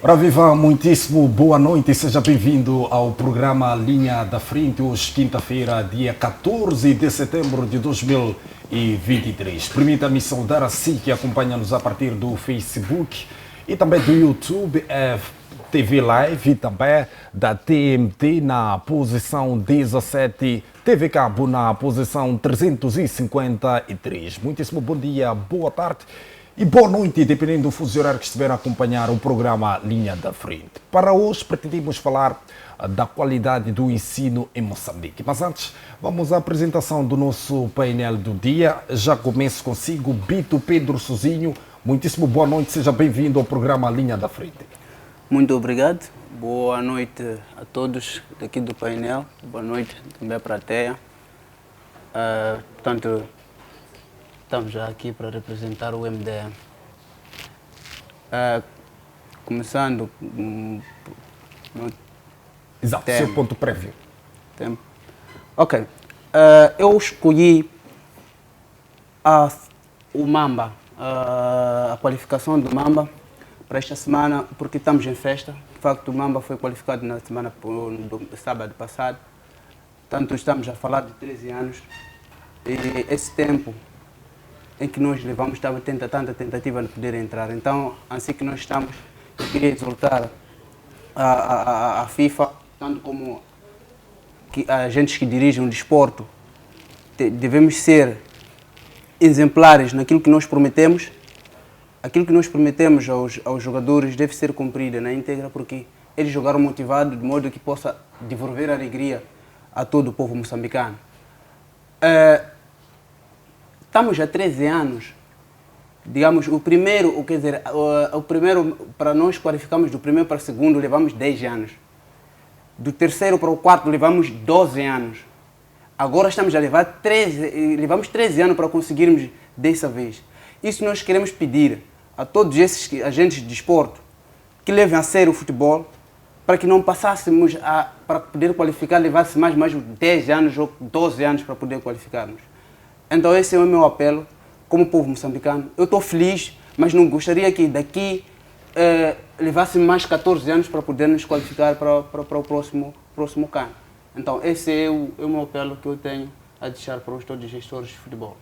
Ora viva, muitíssimo boa noite e seja bem-vindo ao programa Linha da Frente, hoje quinta-feira, dia 14 de setembro de 2023. Permita-me saudar a si que acompanha-nos a partir do Facebook e também do YouTube, TV Live e também da TMT na posição 17, TV Cabo na posição 353. Muitíssimo bom dia, boa tarde e boa noite, dependendo do fuso horário que estiver a acompanhar o programa Linha da Frente. Para hoje pretendemos falar da qualidade do ensino em Moçambique. Mas antes, vamos à apresentação do nosso painel do dia. Já começo consigo, Bito Pedro Sozinho. Muitíssimo boa noite, seja bem-vindo ao programa Linha da Frente. Muito obrigado. Boa noite a todos daqui do painel. Boa noite também para a TEA. Portanto, estamos já aqui para representar o MDM. Começando no Exato, seu ponto prévio. Tempo. Ok. Eu escolhi o Mamba, a qualificação do Mamba para esta semana, porque estamos em festa. De facto, o Mamba foi qualificado na semana do sábado passado. Portanto, estamos a falar de 13 anos. E esse tempo em que nós levamos estava tanta tentativa de poder entrar. Então, assim que nós estamos, eu queria exortar a FIFA, tanto como agentes que dirigem o desporto, devemos ser exemplares naquilo que nós prometemos. Aquilo que nós prometemos aos jogadores deve ser cumprido na íntegra, porque eles jogaram motivados de modo que possa devolver alegria a todo o povo moçambicano. Estamos há 13 anos, digamos, o primeiro para nós qualificarmos do primeiro para o segundo levamos 10 anos. Do terceiro para o quarto levamos 12 anos. Agora estamos a levar levamos 13 anos para conseguirmos dessa vez. Isso nós queremos pedir a todos esses agentes de desporto que levem a sério o futebol, para que não passássemos para poder qualificar, levasse mais 10 anos ou 12 anos para poder qualificarmos. Então esse é o meu apelo como povo moçambicano. Eu estou feliz, mas não gostaria que daqui levasse mais 14 anos para poder nos qualificar para o próximo CAN. Então esse é o meu apelo que eu tenho a deixar para todos os gestores de futebol.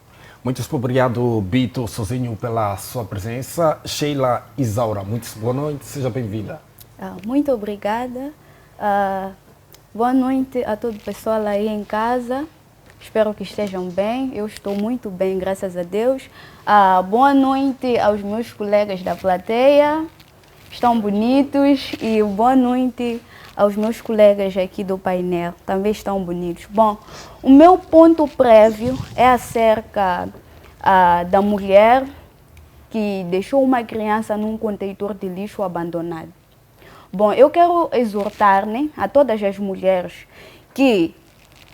Muito obrigado, Bito Sozinho, pela sua presença. Sheila Isaura, muito boa noite, seja bem-vinda. Muito obrigada. Boa noite a todo o pessoal aí em casa. Espero que estejam bem. Eu estou muito bem, graças a Deus. Boa noite aos meus colegas da plateia. Estão bonitos. E boa noite aos meus colegas aqui do painel. Também estão bonitos. Bom, o meu ponto prévio é acerca da mulher que deixou uma criança num contentor de lixo abandonado. Bom, eu quero exortar, né, a todas as mulheres que,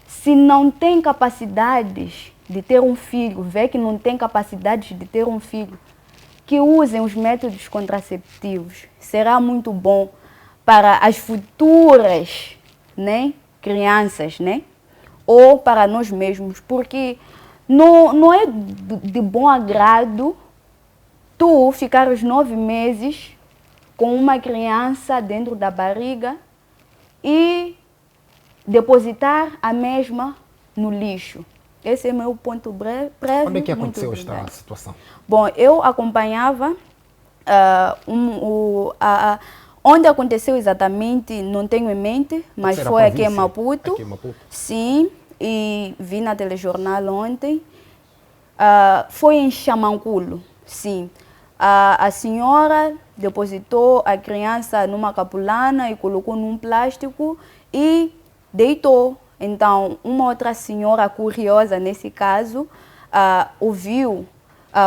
se não tem capacidades de ter um filho, vê que não tem capacidades de ter um filho, que usem os métodos contraceptivos. Será muito bom para as futuras, né, crianças, né, ou para nós mesmos, porque não é de bom agrado tu ficar os 9 meses com uma criança dentro da barriga e depositar a mesma no lixo. Esse é meu ponto prévio. Onde é que aconteceu esta situação? Bom, eu acompanhava onde aconteceu exatamente, não tenho em mente, mas foi aqui em Maputo. Aqui em Maputo? Sim, e vi na telejornal ontem. Foi em Xamanculo, sim. A senhora depositou a criança numa capulana e colocou num plástico e deitou. Então, uma outra senhora curiosa nesse caso ouviu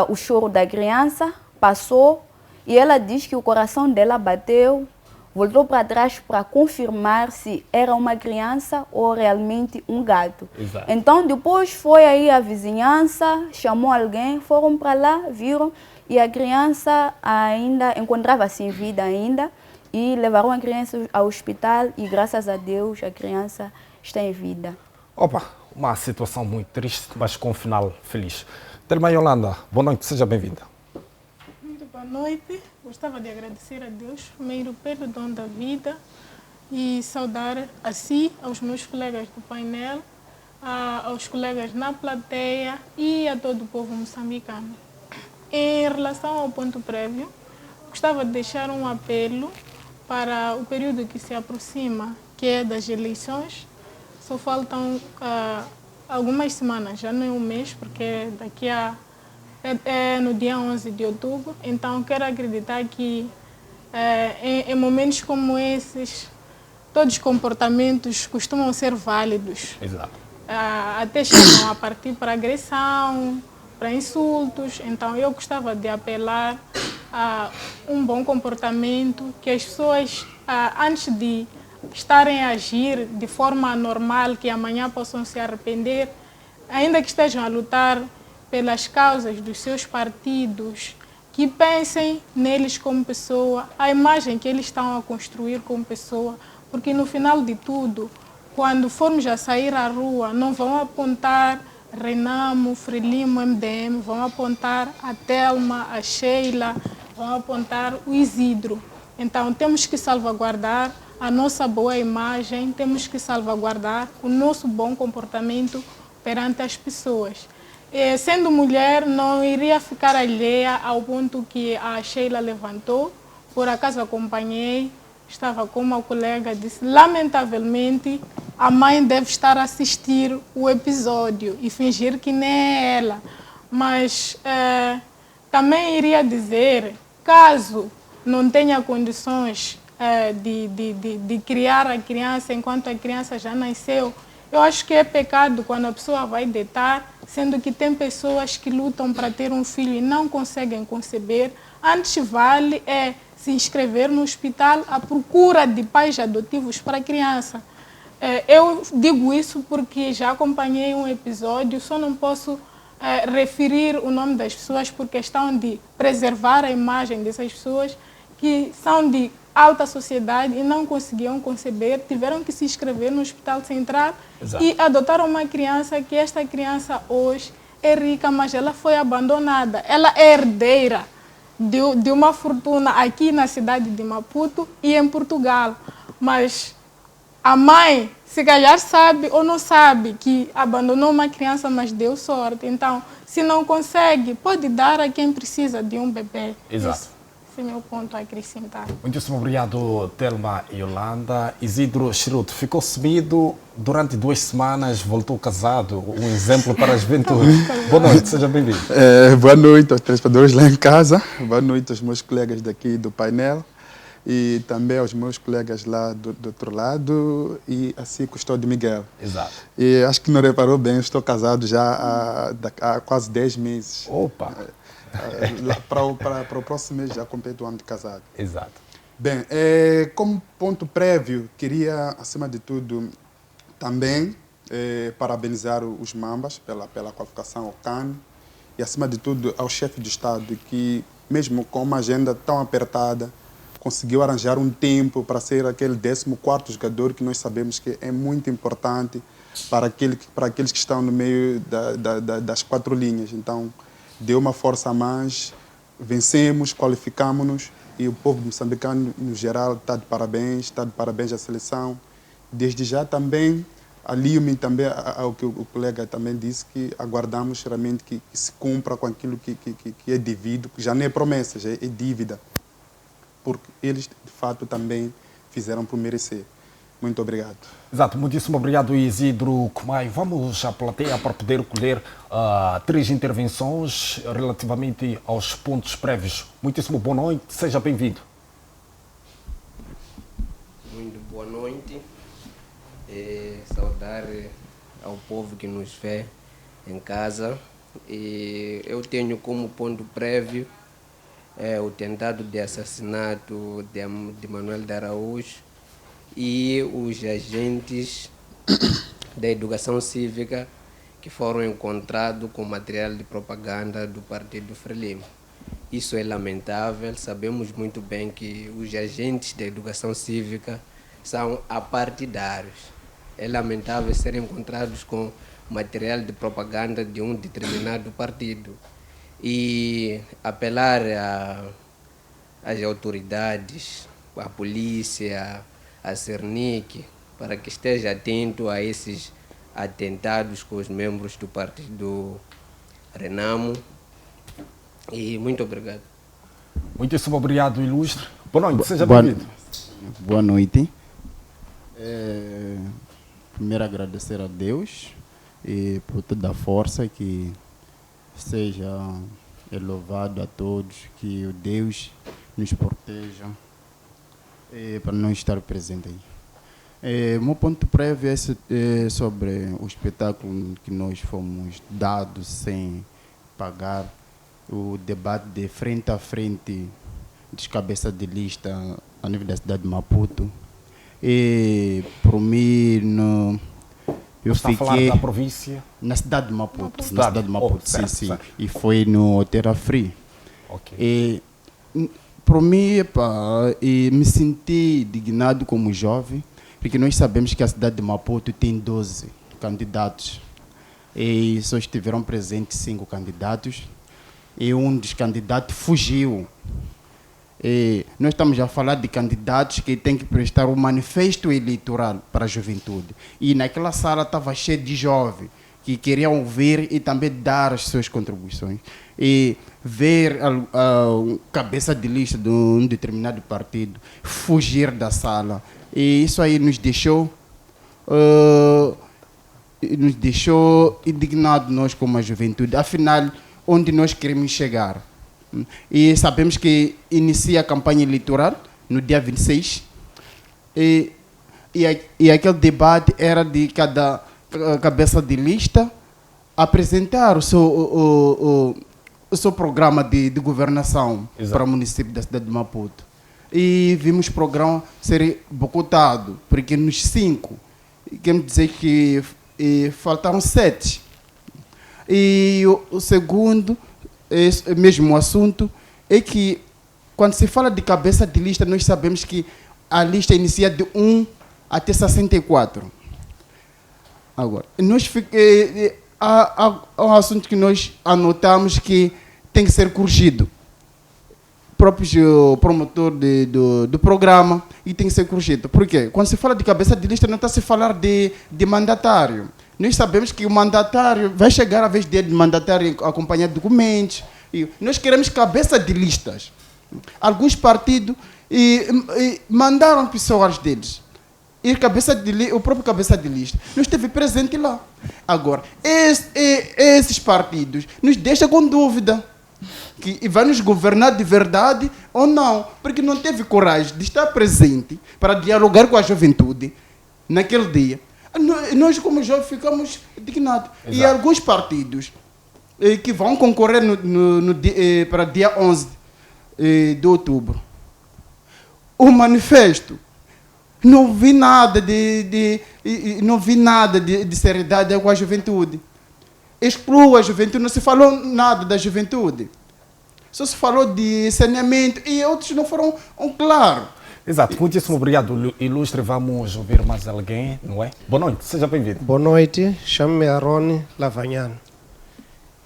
o choro da criança, passou e ela diz que o coração dela bateu, voltou para trás para confirmar se era uma criança ou realmente um gato. Exato. Então, depois foi aí a vizinhança, chamou alguém, foram para lá, viram, e a criança ainda encontrava-se em vida ainda, e levaram a criança ao hospital e, graças a Deus, a criança está em vida. Opa, uma situação muito triste, mas com um final feliz. Telma Yolanda, boa noite, seja bem-vinda. Muito Boa noite. Gostava de agradecer a Deus, primeiro pelo dom da vida e saudar a si, aos meus colegas do painel, aos colegas na plateia e a todo o povo moçambicano. Em relação ao ponto prévio, gostava de deixar um apelo para o período que se aproxima, que é das eleições. Só faltam algumas semanas, já não é um mês, porque daqui a é no dia 11 de outubro, então quero acreditar que em momentos como esses, todos os comportamentos costumam ser válidos. Exato. Até chegam a partir para agressão, para insultos, então eu gostava de apelar a um bom comportamento, que as pessoas, antes de estarem a agir de forma normal, que amanhã possam se arrepender, ainda que estejam a lutar pelas causas dos seus partidos, que pensem neles como pessoa, a imagem que eles estão a construir como pessoa, porque no final de tudo, quando formos a sair à rua, não vão apontar Renamo, Frelimo, MDM, vão apontar a Telma, a Sheila, vão apontar o Isidro. Então temos que salvaguardar a nossa boa imagem, temos que salvaguardar o nosso bom comportamento perante as pessoas. Sendo mulher, não iria ficar alheia ao ponto que a Sheila levantou. Por acaso acompanhei, estava com uma colega, disse, lamentavelmente, a mãe deve estar a assistir o episódio e fingir que nem é ela. Mas também iria dizer, caso não tenha condições de criar a criança enquanto a criança já nasceu, eu acho que é pecado quando a pessoa vai deitar, sendo que tem pessoas que lutam para ter um filho e não conseguem conceber. Antes vale se inscrever no hospital à procura de pais adotivos para a criança. Eu digo isso porque já acompanhei um episódio, só não posso referir o nome das pessoas por questão de preservar a imagem dessas pessoas que são de alta sociedade e não conseguiam conceber, tiveram que se inscrever no Hospital Central. Exato. E adotaram uma criança que esta criança hoje é rica, mas ela foi abandonada. Ela é herdeira de uma fortuna aqui na cidade de Maputo e em Portugal. Mas a mãe, se calhar sabe ou não sabe que abandonou uma criança, mas deu sorte. Então, se não consegue, pode dar a quem precisa de um bebê. Exato. Esse é o meu ponto a acrescentar. Muitíssimo obrigado, Telma e Yolanda. Isidro Chiruto ficou sumido durante 2 semanas, voltou casado, um exemplo para a juventude. Boa noite, seja bem-vindo. Boa noite aos telespectadores lá em casa, boa noite aos meus colegas daqui do painel e também aos meus colegas lá do outro lado e assim Custódio Miguel. Exato. E acho que não reparou bem, eu estou casado já há quase 10 meses. Opa! Para o próximo mês já completo o ano de casado. Exato. Bem, como ponto prévio, queria, acima de tudo, também parabenizar os Mambas pela qualificação ao CAN e, acima de tudo, ao chefe de Estado que, mesmo com uma agenda tão apertada, conseguiu arranjar um tempo para ser aquele 14º jogador que nós sabemos que é muito importante para aqueles que estão no meio das 4 linhas. Então, deu uma força a mais, vencemos, qualificamos-nos e o povo moçambicano, no geral, está de parabéns à seleção. Desde já também, alio-me também ao que o colega também disse, que aguardamos realmente que se cumpra com aquilo que é devido, que já não é promessa, já é dívida, porque eles, de fato, também fizeram por merecer. Muito obrigado. Exato, muitíssimo obrigado, Isidro Kumaio. Vamos à plateia para poder colher 3 intervenções relativamente aos pontos prévios. Muitíssimo boa noite, seja bem-vindo. Muito boa noite. Saudar ao povo que nos vê em casa. Eu tenho como ponto prévio o tentado de assassinato de Manuel de Araújo e os agentes da educação cívica que foram encontrados com material de propaganda do partido Frelimo. Isso é lamentável, sabemos muito bem que os agentes da educação cívica são apartidários. É lamentável serem encontrados com material de propaganda de um determinado partido. E apelar as autoridades, a polícia, a Cernic, para que esteja atento a esses atentados com os membros do partido Renamo. E muito obrigado. Muitíssimo obrigado, ilustre. Boa noite, seja Boa- bem-vindo. Boa noite. Primeiro agradecer a Deus e por toda a força, que seja louvado a todos, que o Deus nos proteja para não estar presente aí. Meu ponto prévio é sobre o espetáculo que nós fomos dados sem pagar, o debate de frente a frente dos cabeças de lista a nível da cidade de Maputo. E por mim, eu Está a falar fiquei da província? na cidade de Maputo. Na Cidade. cidade de Maputo, Oh, certo, sim. certo. E foi no Terra Free. Ok. E para mim, me senti indignado como jovem, porque nós sabemos que a cidade de Maputo tem 12 candidatos e só estiveram presentes 5 candidatos e um dos candidatos fugiu. E nós estamos a falar de candidatos que têm que prestar um manifesto eleitoral para a juventude. E naquela sala estava cheio de jovens que queriam ouvir e também dar as suas contribuições. E ver a cabeça de lista de um determinado partido fugir da sala. E isso aí nos deixou indignados, nós como a juventude. Afinal, onde nós queremos chegar? E sabemos que inicia a campanha eleitoral no dia 26 e aquele debate era de cada cabeça de lista apresentar o seu programa de governação. Exato. Para o município da cidade de Maputo. E vimos o programa ser bocotado, porque nos 5, queremos dizer que faltaram 7. E o segundo, esse mesmo assunto, é que quando se fala de cabeça de lista, nós sabemos que a lista inicia de 1 até 64. Agora, há um assunto que nós anotamos que tem que ser corrigido. O próprio promotor do programa, e tem que ser corrigido. Por quê? Quando se fala de cabeça de lista, não está se falar de mandatário. Nós sabemos que o mandatário vai chegar a vez dele de mandatário acompanhar documentos. E nós queremos cabeça de listas. Alguns partidos mandaram pessoas deles. E o próprio cabeça de lista não esteve presente lá. Agora, esses partidos nos deixam com dúvida que vai nos governar de verdade ou não, porque não teve coragem de estar presente para dialogar com a juventude naquele dia. Nós, como jovens, ficamos indignados. Exato. E alguns partidos que vão concorrer para dia 11 de outubro, o manifesto, não vi nada de seriedade com a juventude. Exclua a juventude, não se falou nada da juventude. Só se falou de saneamento e outros não foram claros. Exato, muitíssimo obrigado, ilustre. Vamos ouvir mais alguém, não é? Boa noite, seja bem-vindo. Boa noite, chamo-me Arone Lavanhano.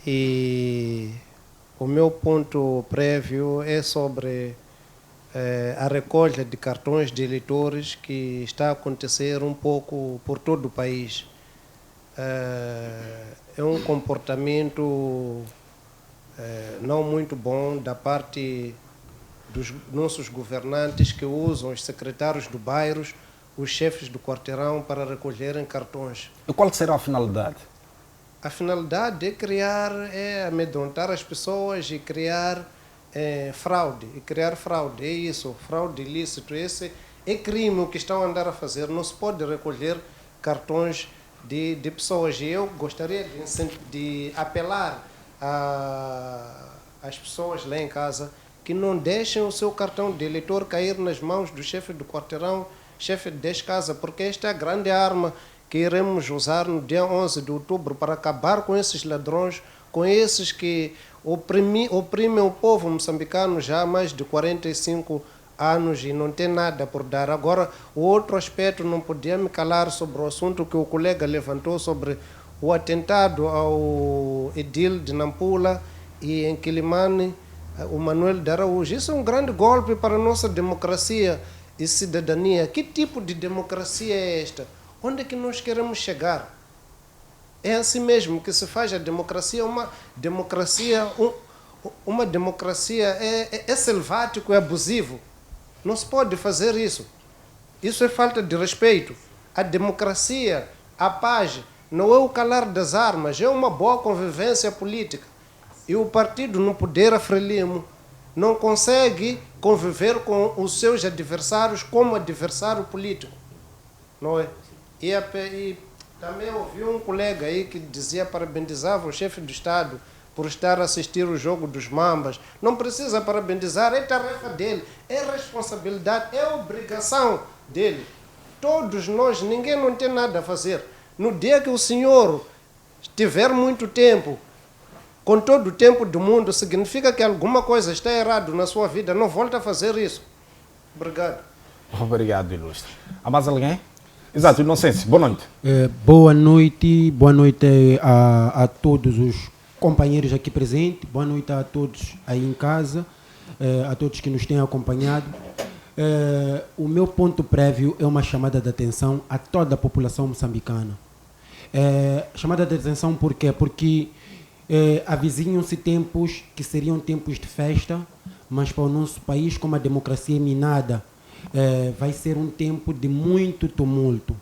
E o meu ponto prévio é sobre a recolha de cartões de eleitores que está a acontecer um pouco por todo o país. É um comportamento não muito bom da parte dos nossos governantes, que usam os secretários do bairros, os chefes do quarteirão para recolherem cartões. E qual será a finalidade? A finalidade é amedrontar as pessoas e criar fraude. É isso, fraude ilícito. Esse é crime o que estão a andar a fazer. Não se pode recolher cartões de pessoas. E eu gostaria de apelar às pessoas lá em casa que não deixem o seu cartão de eleitor cair nas mãos do chefe do quarteirão, chefe de casa, porque esta é a grande arma que iremos usar no dia 11 de outubro para acabar com esses ladrões, com esses que oprimem o povo moçambicano já há mais de 45 anos e não tem nada por dar. Agora, o outro aspecto, não podia me calar sobre o assunto que o colega levantou sobre o atentado ao edil de Nampula e em Quilimane, o Manuel de Araújo. Isso é um grande golpe para a nossa democracia e cidadania. Que tipo de democracia é esta? Onde é que nós queremos chegar? É assim mesmo que se faz a democracia. Uma democracia é selvático, é abusivo. Não se pode fazer isso. Isso é falta de respeito. A democracia, a paz, não é o calar das armas, é uma boa convivência política. E o partido no poder, a Frelimo, não consegue conviver com os seus adversários como adversário político. Não é? E também ouvi um colega aí que dizia, parabenizava o chefe do Estado por estar a assistir o jogo dos Mambas. Não precisa parabenizar, é tarefa dele, é responsabilidade, é obrigação dele. Todos nós, ninguém não tem nada a fazer. No dia que o senhor tiver muito tempo, com todo o tempo do mundo, significa que alguma coisa está errada na sua vida. Não volta a fazer isso. Obrigado. Obrigado, ilustre. Há mais alguém? Exato, Inocêncio, boa noite. Boa noite a todos os companheiros aqui presentes, boa noite a todos aí em casa, a todos que nos têm acompanhado. O meu ponto prévio é uma chamada de atenção a toda a população moçambicana. Chamada de atenção por quê? Porque avizinham-se tempos que seriam tempos de festa, mas para o nosso país, como a democracia é minada, vai ser um tempo de muito tumulto.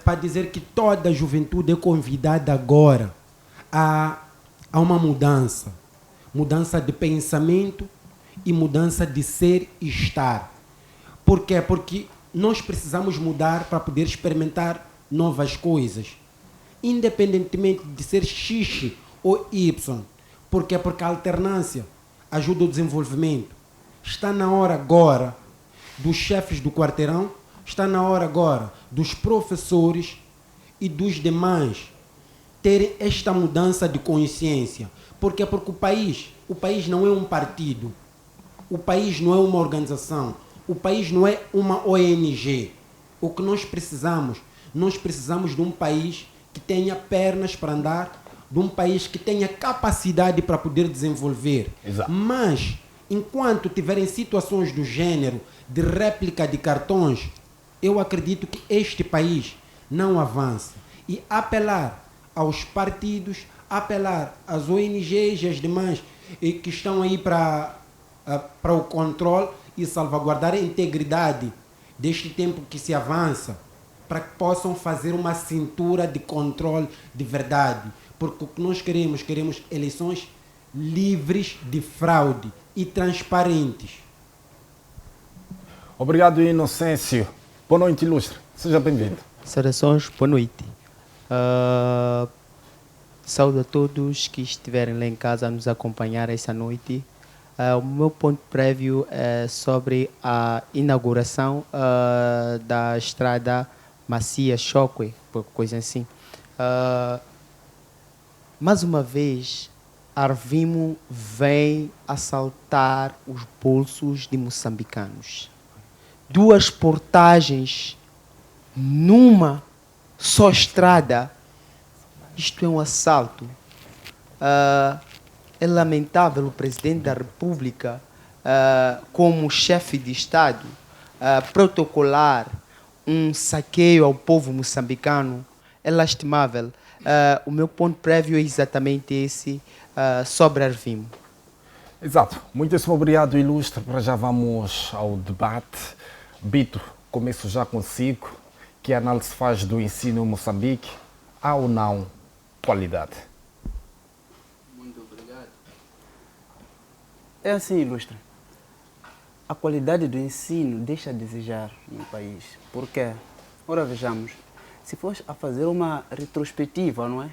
Para dizer que toda a juventude é convidada agora a uma mudança de pensamento e mudança de ser e estar. Por quê? Porque nós precisamos mudar para poder experimentar novas coisas, independentemente de ser X ou Y. Por quê? Porque a alternância ajuda o desenvolvimento. Está na hora agora dos chefes do quarteirão, está na hora agora dos professores e dos demais terem esta mudança de consciência. Por quê? Porque o país não é um partido, o país não é uma organização, o país não é uma ONG. O que nós precisamos de um país que tenha pernas para andar, de um país que tenha capacidade para poder desenvolver. Exato. Mas, enquanto tiverem situações do gênero de réplica de cartões, eu acredito que este país não avança. E apelar aos partidos, apelar às ONGs e às demais que estão aí para o controle e salvaguardar a integridade deste tempo que se avança, para que possam fazer uma cintura de controle de verdade. Porque o que nós queremos eleições livres de fraude e transparentes. Obrigado, Inocêncio. Boa noite, ilustre. Seja bem-vindo. Saudações, boa noite. Saúdo a todos que estiverem lá em casa a nos acompanhar essa noite. O meu ponto prévio é sobre a inauguração da estrada Macia Chokwe, coisa assim. Mais uma vez, Arvimo vem assaltar os bolsos de moçambicanos. 2 portagens numa só estrada. Isto é um assalto. É lamentável o Presidente da República, como chefe de Estado, protocolar um saqueio ao povo moçambicano. É lastimável. O meu ponto prévio é exatamente esse, sobre Arvimo. Exato. Muitíssimo obrigado, ilustre. Para já vamos ao debate. Bito, começo já consigo. Que análise faz do ensino em Moçambique? Há ou não qualidade? Muito obrigado. É assim, ilustre. A qualidade do ensino deixa a desejar no país. Por quê? Ora, vejamos. Se for a fazer uma retrospectiva, não é?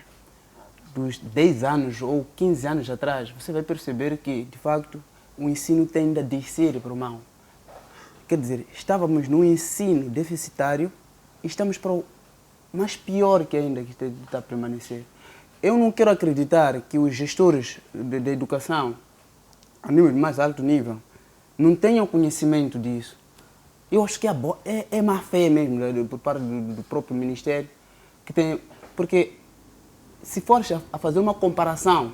Dos 10 anos ou 15 anos atrás, você vai perceber que, de facto, o ensino tende a descer para o mal. Quer dizer, estávamos num ensino deficitário e estamos para o mais pior que ainda que está a permanecer. Eu não quero acreditar que os gestores de educação, a nível de mais alto nível, não tenham conhecimento disso. Eu acho que é má fé mesmo, né, por parte do próprio Ministério, que tem, porque se for a fazer uma comparação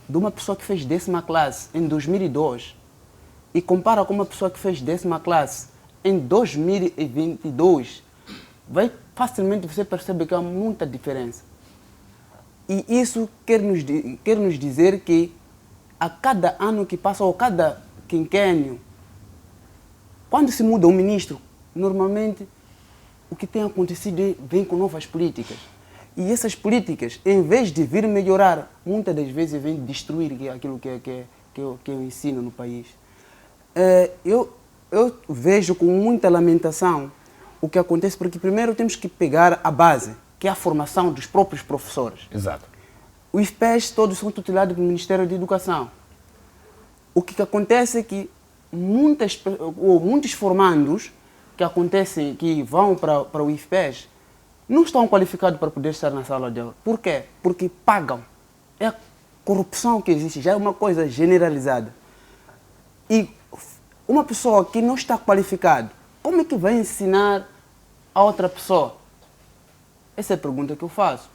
de uma pessoa que fez 10ª classe em 2002 e compara com uma pessoa que fez 10ª classe em 2022, vai facilmente você perceber que há muita diferença. E isso quer nos dizer que a cada ano que passa, ou cada quinquênio, quando se muda um ministro, normalmente o que tem acontecido é vem com novas políticas. E essas políticas, em vez de vir melhorar, muitas das vezes vêm destruir aquilo que é o ensino no país. Eu vejo com muita lamentação o que acontece, porque primeiro temos que pegar a base, que é a formação dos próprios professores. Exato. Os IFPEs todos são tutelados pelo Ministério da Educação. O que acontece é que muitos formandos que vão para o IFPEs não estão qualificados para poder estar na sala de aula. Por quê? Porque pagam. É a corrupção que existe, já é uma coisa generalizada. E uma pessoa que não está qualificada, como é que vai ensinar a outra pessoa? Essa é a pergunta que eu faço.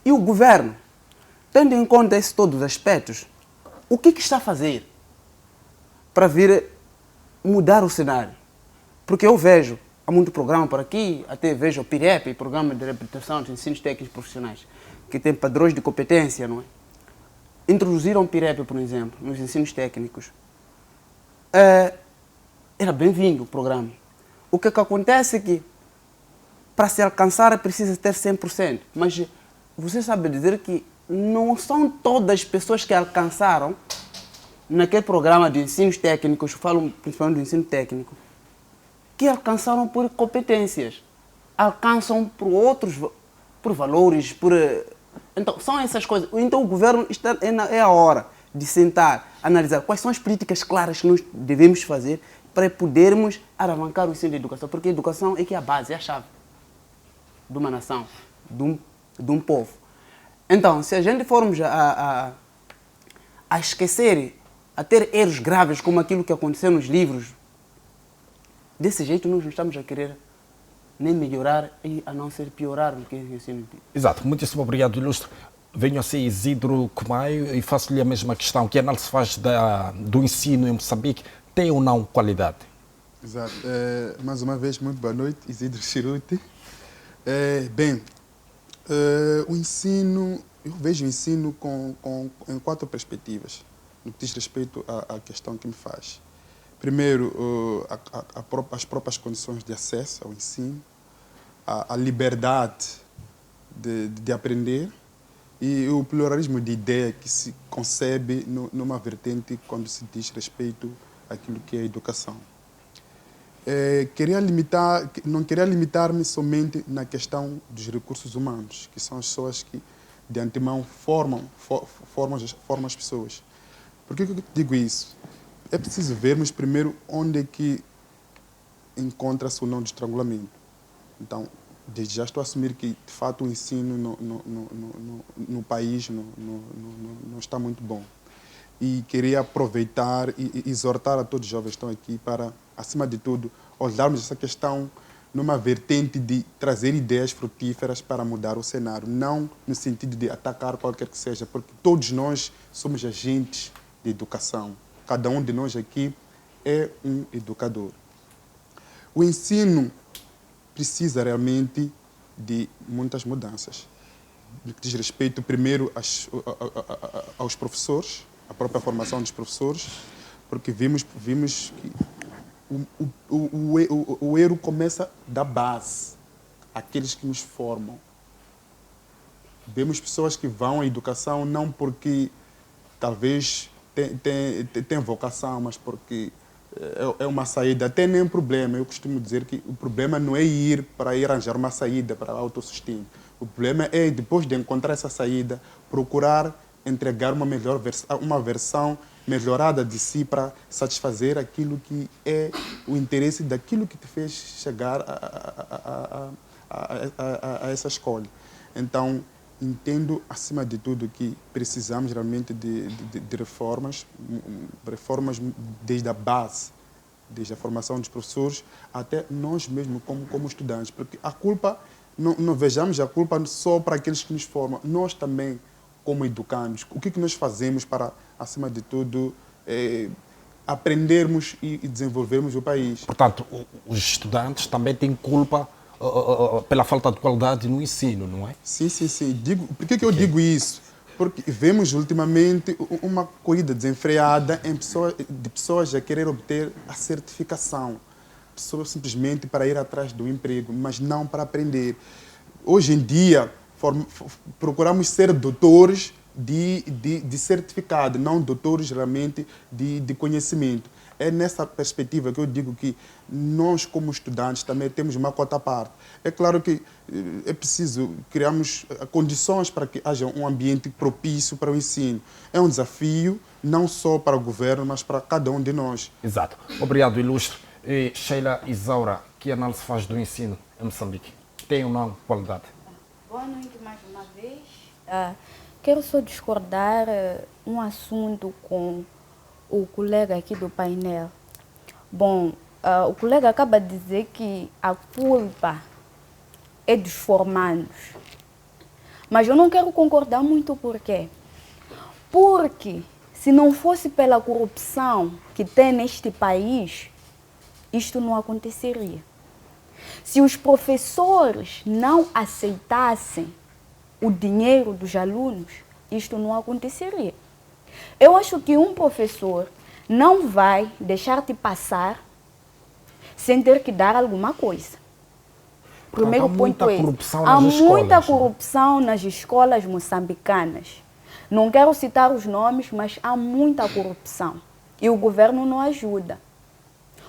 E o governo, tendo em conta todos os aspectos, o que está a fazer para vir mudar o cenário? Porque eu vejo, há muito programa por aqui, até vejo o PIREP, Programa de Reabilitação de Ensinos Técnicos Profissionais, que tem padrões de competência, não é? Introduziram o PIREP, por exemplo, nos ensinos técnicos. Era bem-vindo o programa. O que acontece é que, para se alcançar, precisa ter 100%. Mas você sabe dizer que não são todas as pessoas que alcançaram naquele programa de ensinos técnicos, falo principalmente do ensino técnico, que alcançaram por competências, alcançam por valores, Então, são essas coisas. Então, o governo é a hora de sentar, analisar quais são as políticas claras que nós devemos fazer para podermos alavancar o ensino da educação, porque a educação é que é a base, é a chave de uma nação, de um povo. Então, se a gente formos a esquecer, a ter erros graves como aquilo que aconteceu nos livros, desse jeito nós não estamos a querer nem melhorar, e a não ser piorar do que o ensino. Exato. Muitíssimo obrigado, Ilustre. Venho a ser Isidro Comaio e faço-lhe a mesma questão. Que análise faz do ensino em Moçambique? Tem ou não qualidade? Exato. Mais uma vez, muito boa noite, Isidro Chiruti. O ensino, eu vejo o ensino em 4 perspectivas, no que diz respeito à questão que me faz. Primeiro, as próprias condições de acesso ao ensino, a liberdade de aprender e o pluralismo de ideia que se concebe numa vertente quando se diz respeito àquilo que é a educação. Não queria limitar-me somente na questão dos recursos humanos, que são as pessoas que, de antemão, formam as pessoas. Por que eu digo isso? É preciso vermos primeiro onde é que encontra-se o nó do estrangulamento. Então, desde já estou a assumir que, de fato, o ensino no país não está muito bom. E queria aproveitar e exortar a todos os jovens que estão aqui para, acima de tudo, olharmos essa questão numa vertente de trazer ideias frutíferas para mudar o cenário, não no sentido de atacar qualquer que seja, porque todos nós somos agentes de educação. Cada um de nós aqui é um educador. O ensino precisa realmente de muitas mudanças. No que diz respeito, primeiro, aos professores, a própria formação dos professores, porque vimos que o erro começa da base, aqueles que nos formam. Vemos pessoas que vão à educação não porque talvez tem vocação, mas porque é uma saída, até nem um problema. Eu costumo dizer que o problema não é ir arranjar uma saída para autossustento. O problema é, depois de encontrar essa saída, procurar entregar uma versão melhorada de si para satisfazer aquilo que é o interesse daquilo que te fez chegar a essa escolha. Então, entendo, acima de tudo, que precisamos realmente de reformas desde a base, desde a formação dos professores até nós mesmos como estudantes, porque a culpa, não vejamos a culpa só para aqueles que nos formam, nós também, como educandos, o que nós fazemos para, acima de tudo, aprendermos e desenvolvermos o país. Portanto, os estudantes também têm culpa pela falta de qualidade no ensino, não é? Sim. Por que eu digo isso? Porque vemos ultimamente uma corrida desenfreada de pessoas a querer obter a certificação. Pessoas simplesmente para ir atrás do emprego, mas não para aprender. Hoje em dia, procuramos ser doutores de certificado, não doutores realmente de conhecimento. É nessa perspectiva que eu digo que nós, como estudantes, também temos uma cota à parte. É claro que é preciso criarmos condições para que haja um ambiente propício para o ensino. É um desafio, não só para o governo, mas para cada um de nós. Exato. Obrigado, ilustre. Sheila Isaura, que análise faz do ensino em Moçambique? Tem ou não qualidade? Boa noite mais uma vez. Quero só discordar um assunto com o colega aqui do painel. Bom, o colega acaba de dizer que a culpa é dos formandos. Mas eu não quero concordar muito por quê? Porque se não fosse pela corrupção que tem neste país, isto não aconteceria. Se os professores não aceitassem o dinheiro dos alunos, isto não aconteceria. Eu acho que um professor não vai deixar-te passar sem ter que dar alguma coisa. Primeiro ponto é esse. Há muita corrupção nas escolas moçambicanas. Não quero citar os nomes, mas há muita corrupção. E o governo não ajuda.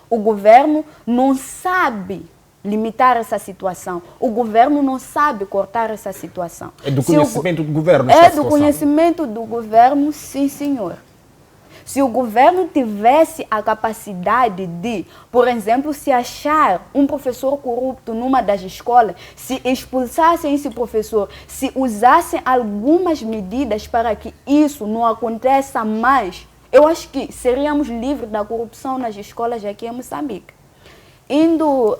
O governo não sabe limitar essa situação. O governo não sabe cortar essa situação. É do conhecimento do governo? É do conhecimento do governo, sim, senhor. Se o governo tivesse a capacidade de, por exemplo, se achar um professor corrupto numa das escolas, se expulsassem esse professor, se usassem algumas medidas para que isso não aconteça mais, eu acho que seríamos livres da corrupção nas escolas aqui em Moçambique. Indo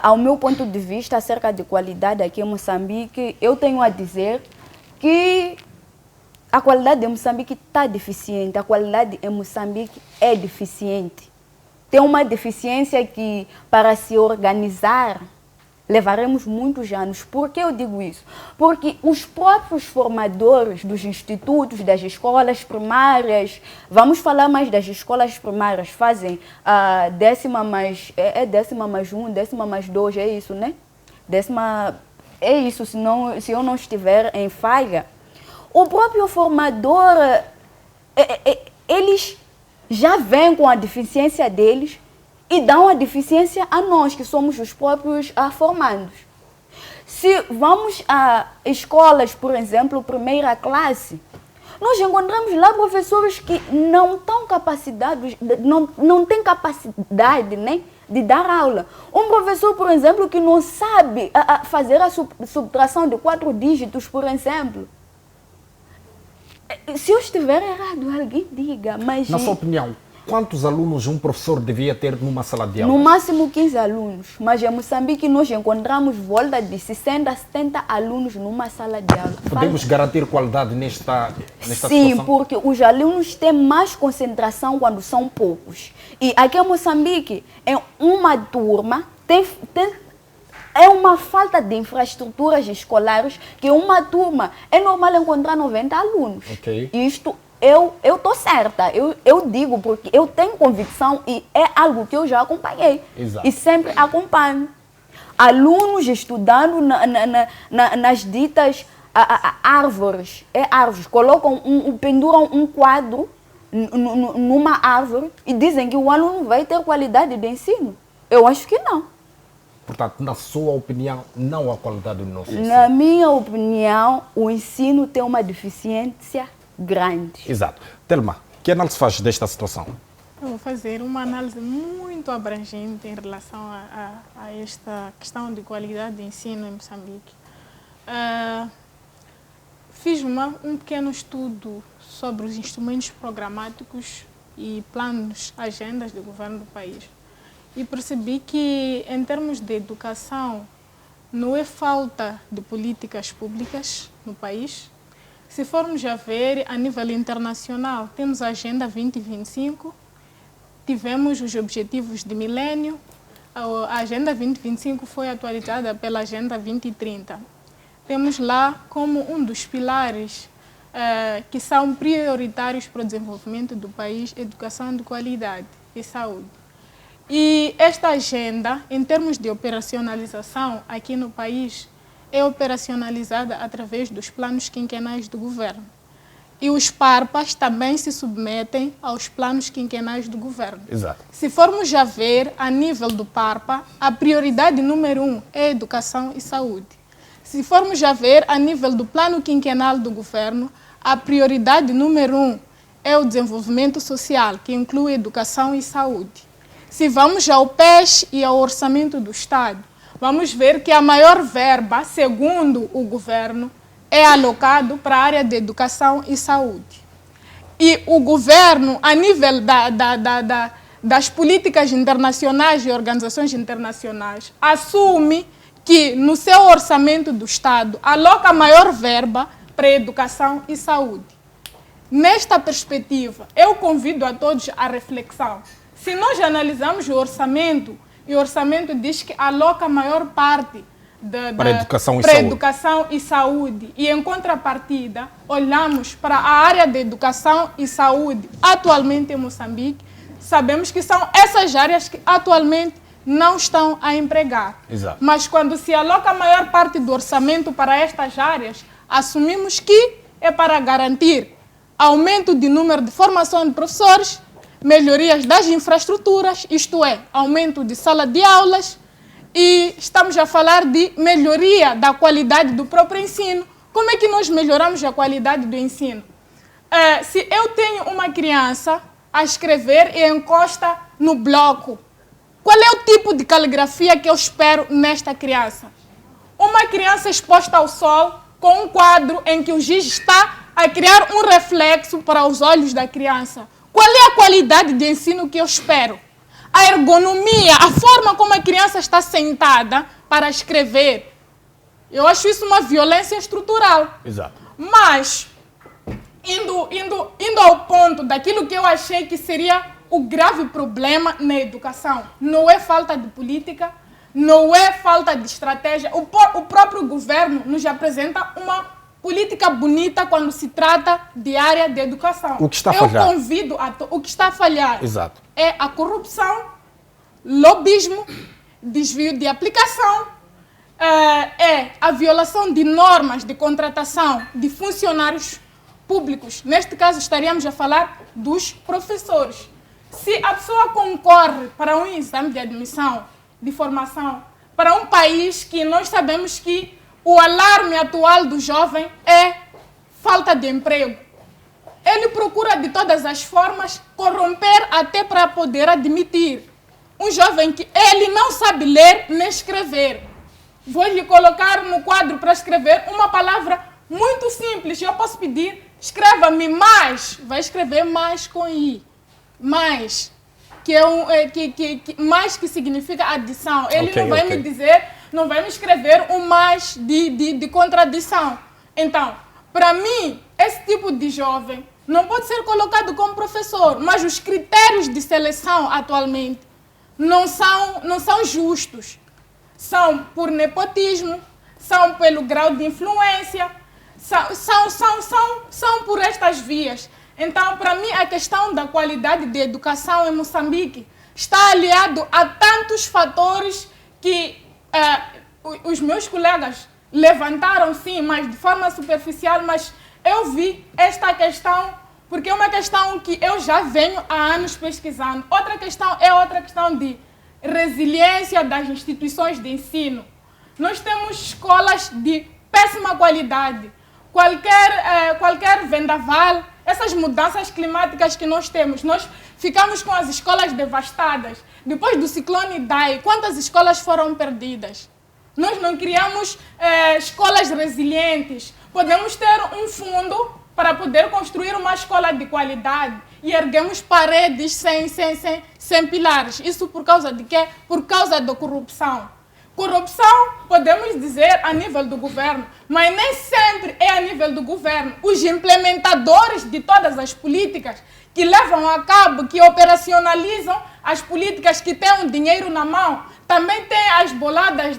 ao meu ponto de vista acerca de qualidade aqui em Moçambique, eu tenho a dizer que a qualidade em Moçambique está deficiente, a qualidade em Moçambique é deficiente. Tem uma deficiência que, para se organizar, levaremos muitos anos. Por que eu digo isso? Porque os próprios formadores dos institutos, das escolas primárias, vamos falar mais das escolas primárias, fazem a 10ª mais, 10ª mais 1, 10ª mais 2, é isso, né? 10ª, é isso, se eu não estiver em falha. O próprio formador, eles já vêm com a deficiência deles e dão a deficiência a nós, que somos os próprios formandos. Se vamos a escolas, por exemplo, primeira classe, nós encontramos lá professores que não estão capacitados, não têm capacidade, né, de dar aula. Um professor, por exemplo, que não sabe fazer a subtração de 4 dígitos, por exemplo. Se eu estiver errado, alguém diga, mas... Na sua opinião, quantos alunos um professor devia ter numa sala de aula? No máximo 15 alunos, mas em Moçambique nós encontramos volta de 60 a 70 alunos numa sala de aula. Podemos garantir qualidade nesta situação? Sim, porque os alunos têm mais concentração quando são poucos. E aqui em Moçambique, em uma turma, é uma falta de infraestruturas escolares que uma turma é normal encontrar 90 alunos. Okay. Isto eu estou certa, eu digo porque eu tenho convicção e é algo que eu já acompanhei. Exato. E sempre acompanho. Alunos estudando nas ditas árvores, colocam penduram um quadro numa árvore e dizem que o aluno vai ter qualidade de ensino. Eu acho que não. Portanto, na sua opinião, não há qualidade do nosso ensino? Na minha opinião, o ensino tem uma deficiência grande. Exato. Telma, que análise faz desta situação? Eu vou fazer uma análise muito abrangente em relação a esta questão de qualidade de ensino em Moçambique. Fiz um pequeno estudo sobre os instrumentos programáticos e planos, agendas do governo do país. E percebi que, em termos de educação, não é falta de políticas públicas no país. Se formos a ver a nível internacional, temos a Agenda 2025, tivemos os Objetivos de Milênio, a Agenda 2025 foi atualizada pela Agenda 2030. Temos lá como um dos pilares que são prioritários para o desenvolvimento do país, educação de qualidade e saúde. E esta agenda, em termos de operacionalização aqui no país, é operacionalizada através dos planos quinquenais do governo. E os PARPAs também se submetem aos planos quinquenais do governo. Exato. Se formos a ver, a nível do PARPA, a prioridade número 1 é educação e saúde. Se formos a ver, a nível do plano quinquenal do governo, a prioridade número 1 é o desenvolvimento social, que inclui educação e saúde. Se vamos ao PES e ao orçamento do Estado, vamos ver que a maior verba, segundo o governo, é alocado para a área de educação e saúde. E o governo, a nível das políticas internacionais e organizações internacionais, assume que no seu orçamento do Estado aloca a maior verba para educação e saúde. Nesta perspectiva, eu convido a todos à reflexão. Se nós analisamos o orçamento, e o orçamento diz que aloca a maior parte para educação e saúde, e em contrapartida, olhamos para a área de educação e saúde atualmente em Moçambique, sabemos que são essas áreas que atualmente não estão a empregar. Exato. Mas quando se aloca a maior parte do orçamento para estas áreas, assumimos que é para garantir aumento de número de formação de professores, melhorias das infraestruturas, isto é, aumento de sala de aulas, e estamos a falar de melhoria da qualidade do próprio ensino. Como é que nós melhoramos a qualidade do ensino? Se eu tenho uma criança a escrever e encosta no bloco, qual é o tipo de caligrafia que eu espero nesta criança? Uma criança exposta ao sol com um quadro em que o giz está a criar um reflexo para os olhos da criança. Qual é a qualidade de ensino que eu espero? A ergonomia, a forma como a criança está sentada para escrever. Eu acho isso uma violência estrutural. Exato. Mas, indo ao ponto daquilo que eu achei que seria o grave problema na educação, não é falta de política, não é falta de estratégia. O próprio governo nos apresenta uma política bonita quando se trata de área de educação. O que está a falhar? Eu convido o que está a falhar. Exato. É a corrupção, lobismo, desvio de aplicação, é a violação de normas de contratação de funcionários públicos. Neste caso, estaríamos a falar dos professores. Se a pessoa concorre para um exame de admissão, de formação, para um país que nós sabemos que o alarme atual do jovem é falta de emprego, ele procura de todas as formas corromper até para poder admitir um jovem que ele não sabe ler nem escrever. Vou lhe colocar no quadro para escrever uma palavra muito simples. Eu posso pedir, escreva-me mais. Vai escrever mais com I. Mais. Mais que significa adição. Ele não vai me dizer, não vai me escrever um mais de contradição. Então, para mim, esse tipo de jovem não pode ser colocado como professor, mas os critérios de seleção atualmente não são justos. São por nepotismo, são pelo grau de influência, são por estas vias. Então, para mim, a questão da qualidade de educação em Moçambique está aliado a tantos fatores que os meus colegas levantaram, sim, mas de forma superficial, mas eu vi esta questão porque é uma questão que eu já venho há anos pesquisando. Outra questão é outra questão de resiliência das instituições de ensino. Nós temos escolas de péssima qualidade. Qualquer vendaval, essas mudanças climáticas que nós temos, nós ficamos com as escolas devastadas. Depois do ciclone Idai, quantas escolas foram perdidas? Nós não criamos escolas resilientes. Podemos ter um fundo para poder construir uma escola de qualidade e erguemos paredes sem pilares. Isso por causa de quê? Por causa da corrupção. Corrupção, podemos dizer, a nível do governo, mas nem sempre é a nível do governo. Os implementadores de todas as políticas que levam a cabo, que operacionalizam as políticas que têm o dinheiro na mão, também têm as boladas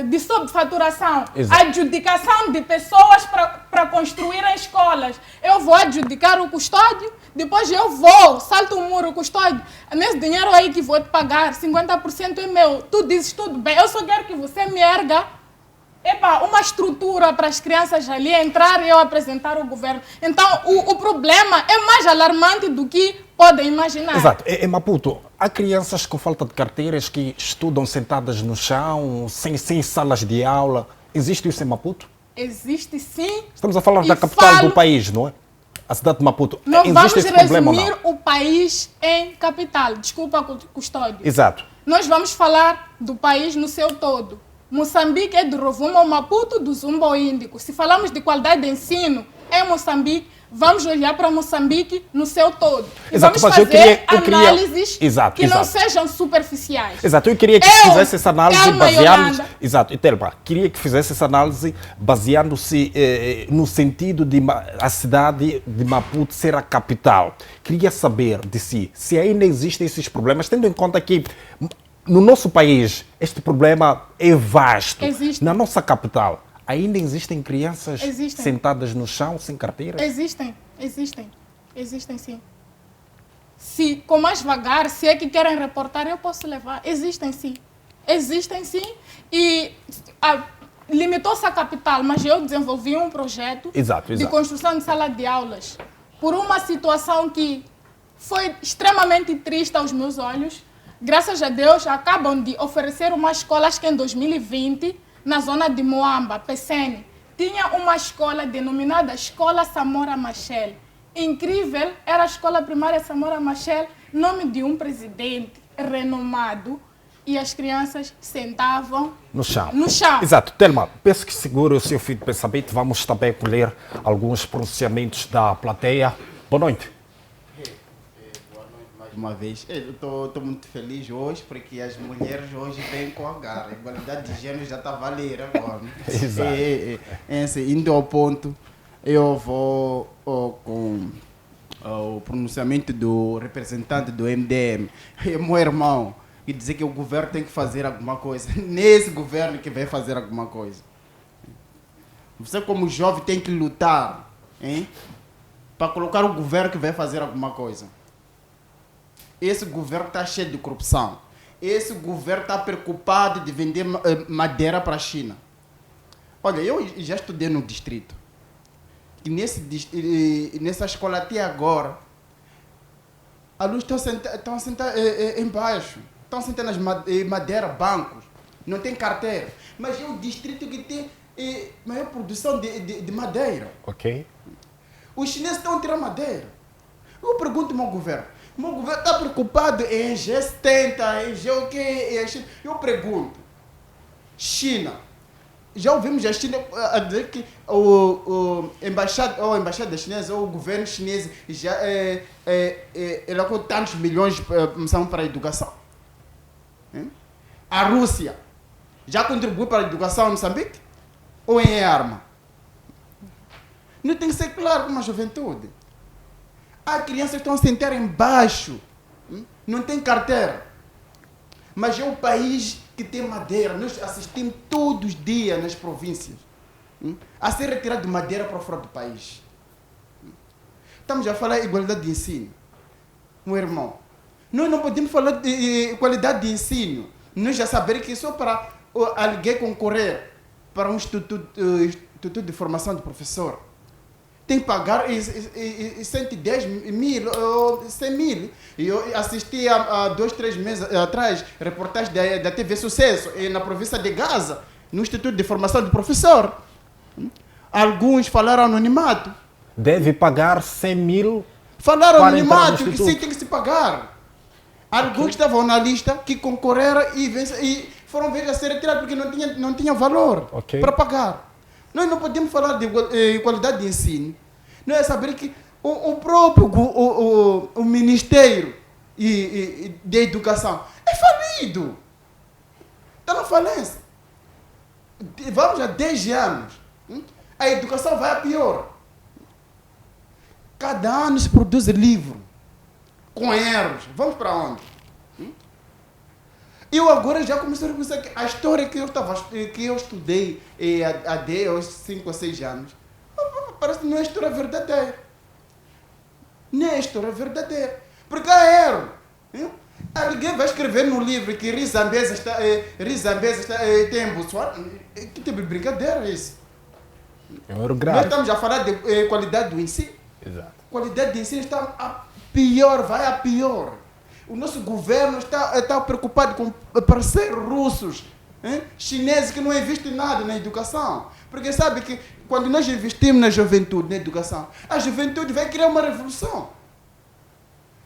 de subfaturação, Exato. adjudicação de pessoas para construírem escolas. Eu vou adjudicar o custódio, depois eu vou, salto o muro, o custódio, nesse dinheiro aí que vou te pagar, 50% é meu. Tu dizes tudo bem, eu só quero que você me erga uma estrutura para as crianças ali entrar e eu apresentar o governo. Então, o problema é mais alarmante do que podem imaginar. Exato. Em Maputo, há crianças com falta de carteiras que estudam sentadas no chão, sem salas de aula. Existe isso em Maputo? Existe sim. Estamos a falar da capital do país, não é? A cidade de Maputo. Não Existe vamos esse problema, resumir não? o país em capital. Desculpa, custódio. Exato. Nós vamos falar do país no seu todo. Moçambique é do Rovuma ao Maputo, do Zumba ao Índico. Se falamos de qualidade de ensino em Moçambique, vamos olhar para Moçambique no seu todo. E Exato, vamos mas fazer eu queria análises Exato, que não exato. sejam superficiais. Exato, eu queria que fizesse essa análise Telma baseando-se. Yolanda. Exato, e Telma, queria que fizesse essa análise baseando-se no sentido de a cidade de Maputo ser a capital. Queria saber de si se ainda existem esses problemas, tendo em conta que no nosso país este problema é vasto. Existe. Na nossa capital, ainda existem crianças Existem. sentadas no chão sem carteira? Existem sim. Se com mais vagar, se é que querem reportar, eu posso levar. Existem sim. E limitou-se à capital, mas eu desenvolvi um projeto de construção de sala de aulas por uma situação que foi extremamente triste aos meus olhos. Graças a Deus, acabam de oferecer uma escola, acho que em 2020, na zona de Moamba, Pecene. Tinha uma escola denominada Escola Samora Machel. Incrível, era a escola primária Samora Machel, nome de um presidente renomado, e as crianças sentavam no chão. Exato. Telma, peço que segure o seu fio de pensamento. Vamos também colher alguns pronunciamentos da plateia. Boa noite. Uma vez, eu estou muito feliz hoje porque as mulheres hoje vêm com a garra. A igualdade de gênero já está a valer agora. Exato. Indo ao ponto, eu vou com o pronunciamento do representante do MDM, meu irmão, e dizer que o governo tem que fazer alguma coisa. Nesse governo que vai fazer alguma coisa. Você como jovem tem que lutar, hein, para colocar o governo que vai fazer alguma coisa. Esse governo está cheio de corrupção. Esse governo está preocupado de vender madeira para a China. Olha, eu já estudei no distrito. E nessa escola até agora, alunos estão sentados embaixo. Estão sentados nas madeira, bancos. Não tem carteira. Mas é o distrito que tem maior produção de madeira. Ok. Os chineses estão a tirar madeira. Eu pergunto ao meu governo está preocupado em G70, em G o quê? Eu pergunto, China, já ouvimos a China a dizer que a embaixada chinesa ou o governo chinês já colocou tantos milhões para a educação. A Rússia já contribuiu para a educação em Moçambique? Ou em arma? Não tem que ser claro com a juventude. Há crianças que estão a sentar embaixo, não tem carteira. Mas é o país que tem madeira. Nós assistimos todos os dias nas províncias a ser retirado de madeira para fora do país. Estamos a falar de igualdade de ensino. Meu irmão, nós não podemos falar de qualidade de ensino. Nós já sabemos que só para alguém concorrer para um instituto de formação de professor, tem que pagar 110 mil, 100 mil. E eu assisti há 2, 3 meses atrás reportagem da TV Sucesso, na província de Gaza, no Instituto de Formação de Professor. Alguns falaram anonimato. Deve pagar 100 mil. Falaram anonimato, que sim, tem que se pagar. Alguns estavam na lista que concorreram e foram ver a ser retirados porque não tinha valor para pagar. Nós não podemos falar de qualidade de ensino. Nós é saber que o próprio o Ministério de Educação é falido. está na falência. Vamos há 10 anos. A educação vai a pior. Cada ano se produz livro com erros. Vamos para onde? Eu agora já comecei a reconhecer que a história que eu estudei há 10, 5 ou 6 anos, parece que não é história verdadeira. Não é história verdadeira. Porque há erro. Alguém vai escrever no livro que Rizambeza tem Botswana. Que tipo de brincadeira é isso? É um erro grave. Nós estamos a falar de qualidade do ensino. Exato. Qualidade de ensino está a pior, vai a pior. O nosso governo está preocupado com parceiros russos, chineses que não investem nada na educação. Porque sabe que quando nós investimos na juventude, na educação, a juventude vai criar uma revolução.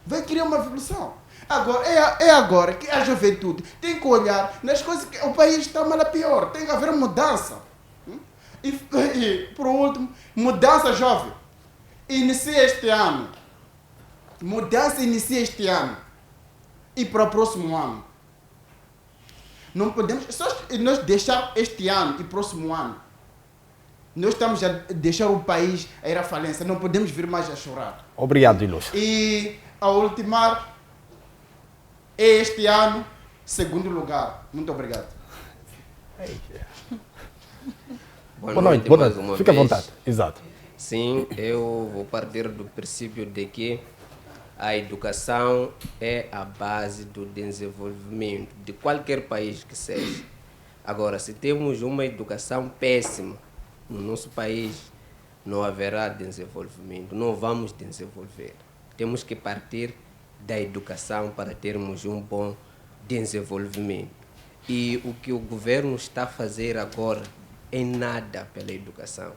Vai criar uma revolução. Agora, é agora que a juventude tem que olhar nas coisas que o país está mal a pior. Tem que haver mudança. E por último, mudança jovem. Inicia este ano. Mudança inicia este ano. E para o próximo ano. Não podemos, só nós deixar este ano e próximo ano, nós estamos a deixar o país a ir à falência. Não podemos vir mais a chorar. Obrigado, Ilustre. E a ultimar é este ano, segundo lugar. Muito obrigado. Boa noite. Fica à vontade. Exato. Sim, eu vou partir do princípio de que a educação é a base do desenvolvimento de qualquer país que seja. Agora, se temos uma educação péssima no nosso país, não haverá desenvolvimento, não vamos desenvolver. Temos que partir da educação para termos um bom desenvolvimento. E o que o governo está a fazer agora é nada pela educação.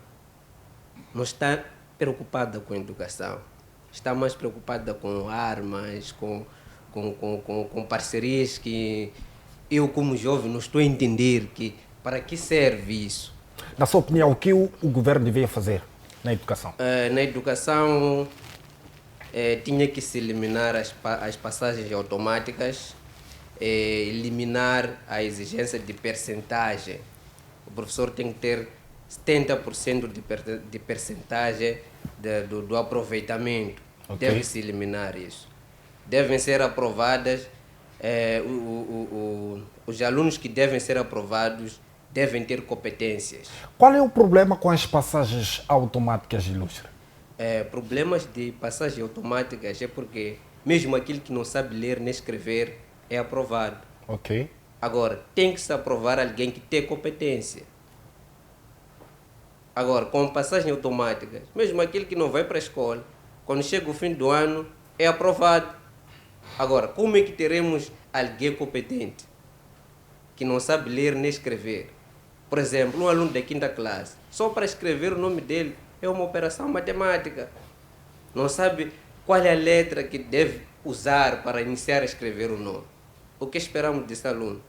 Não está preocupada com a educação. Está mais preocupada com armas, com parcerias que eu, como jovem, não estou a entender para que serve isso. Na sua opinião, o que o governo devia fazer na educação? Na educação, tinha que se eliminar as passagens automáticas, eliminar a exigência de percentagem. O professor tem que ter 70% de percentagem do aproveitamento. Okay. Deve-se eliminar isso. Devem ser aprovadas, os alunos que devem ser aprovados devem ter competências. Qual é o problema com as passagens automáticas, Ilustre? Problemas de passagens automáticas é porque mesmo aquele que não sabe ler nem escrever é aprovado. Ok. Agora, tem que se aprovar alguém que tem competência. Agora, com passagem automática, mesmo aquele que não vai para a escola, quando chega o fim do ano, é aprovado. Agora, como é que teremos alguém competente que não sabe ler nem escrever? Por exemplo, um aluno da 5ª classe, só para escrever o nome dele é uma operação matemática. Não sabe qual é a letra que deve usar para iniciar a escrever o nome. O que esperamos desse aluno?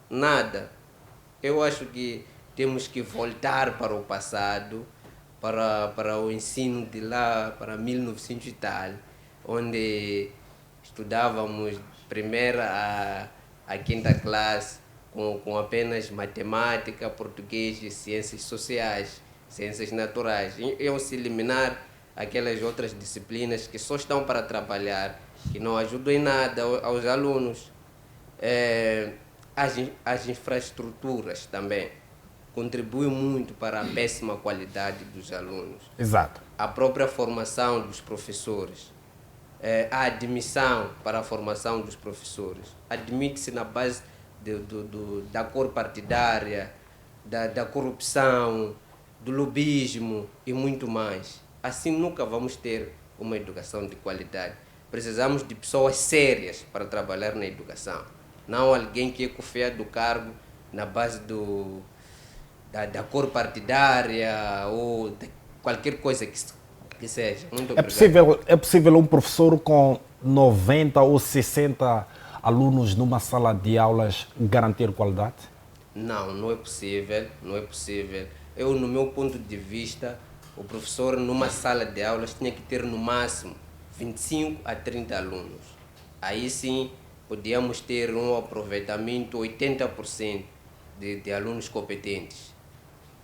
Nada. Eu acho que temos que voltar para o passado, para o ensino de lá, para 1900 e tal, onde estudávamos primeira a 5ª classe com apenas matemática, português e ciências sociais, ciências naturais. Iam se eliminar aquelas outras disciplinas que só estão para trabalhar, que não ajudam em nada aos alunos. As infraestruturas também contribuem muito para a péssima qualidade dos alunos. Exato. A própria formação dos professores, a admissão para a formação dos professores. Admite-se na base da cor partidária, da corrupção, do lobismo e muito mais. Assim nunca vamos ter uma educação de qualidade. Precisamos de pessoas sérias para trabalhar na educação. Não alguém que é cofiado do cargo na base da cor partidária ou de qualquer coisa que seja. Muito obrigado. É possível um professor com 90 ou 60 alunos numa sala de aulas garantir qualidade? Não, não é possível. Não é possível. Eu, no meu ponto de vista, o professor numa sala de aulas tinha que ter no máximo 25 a 30 alunos. Aí sim podíamos ter um aproveitamento 80% de alunos competentes.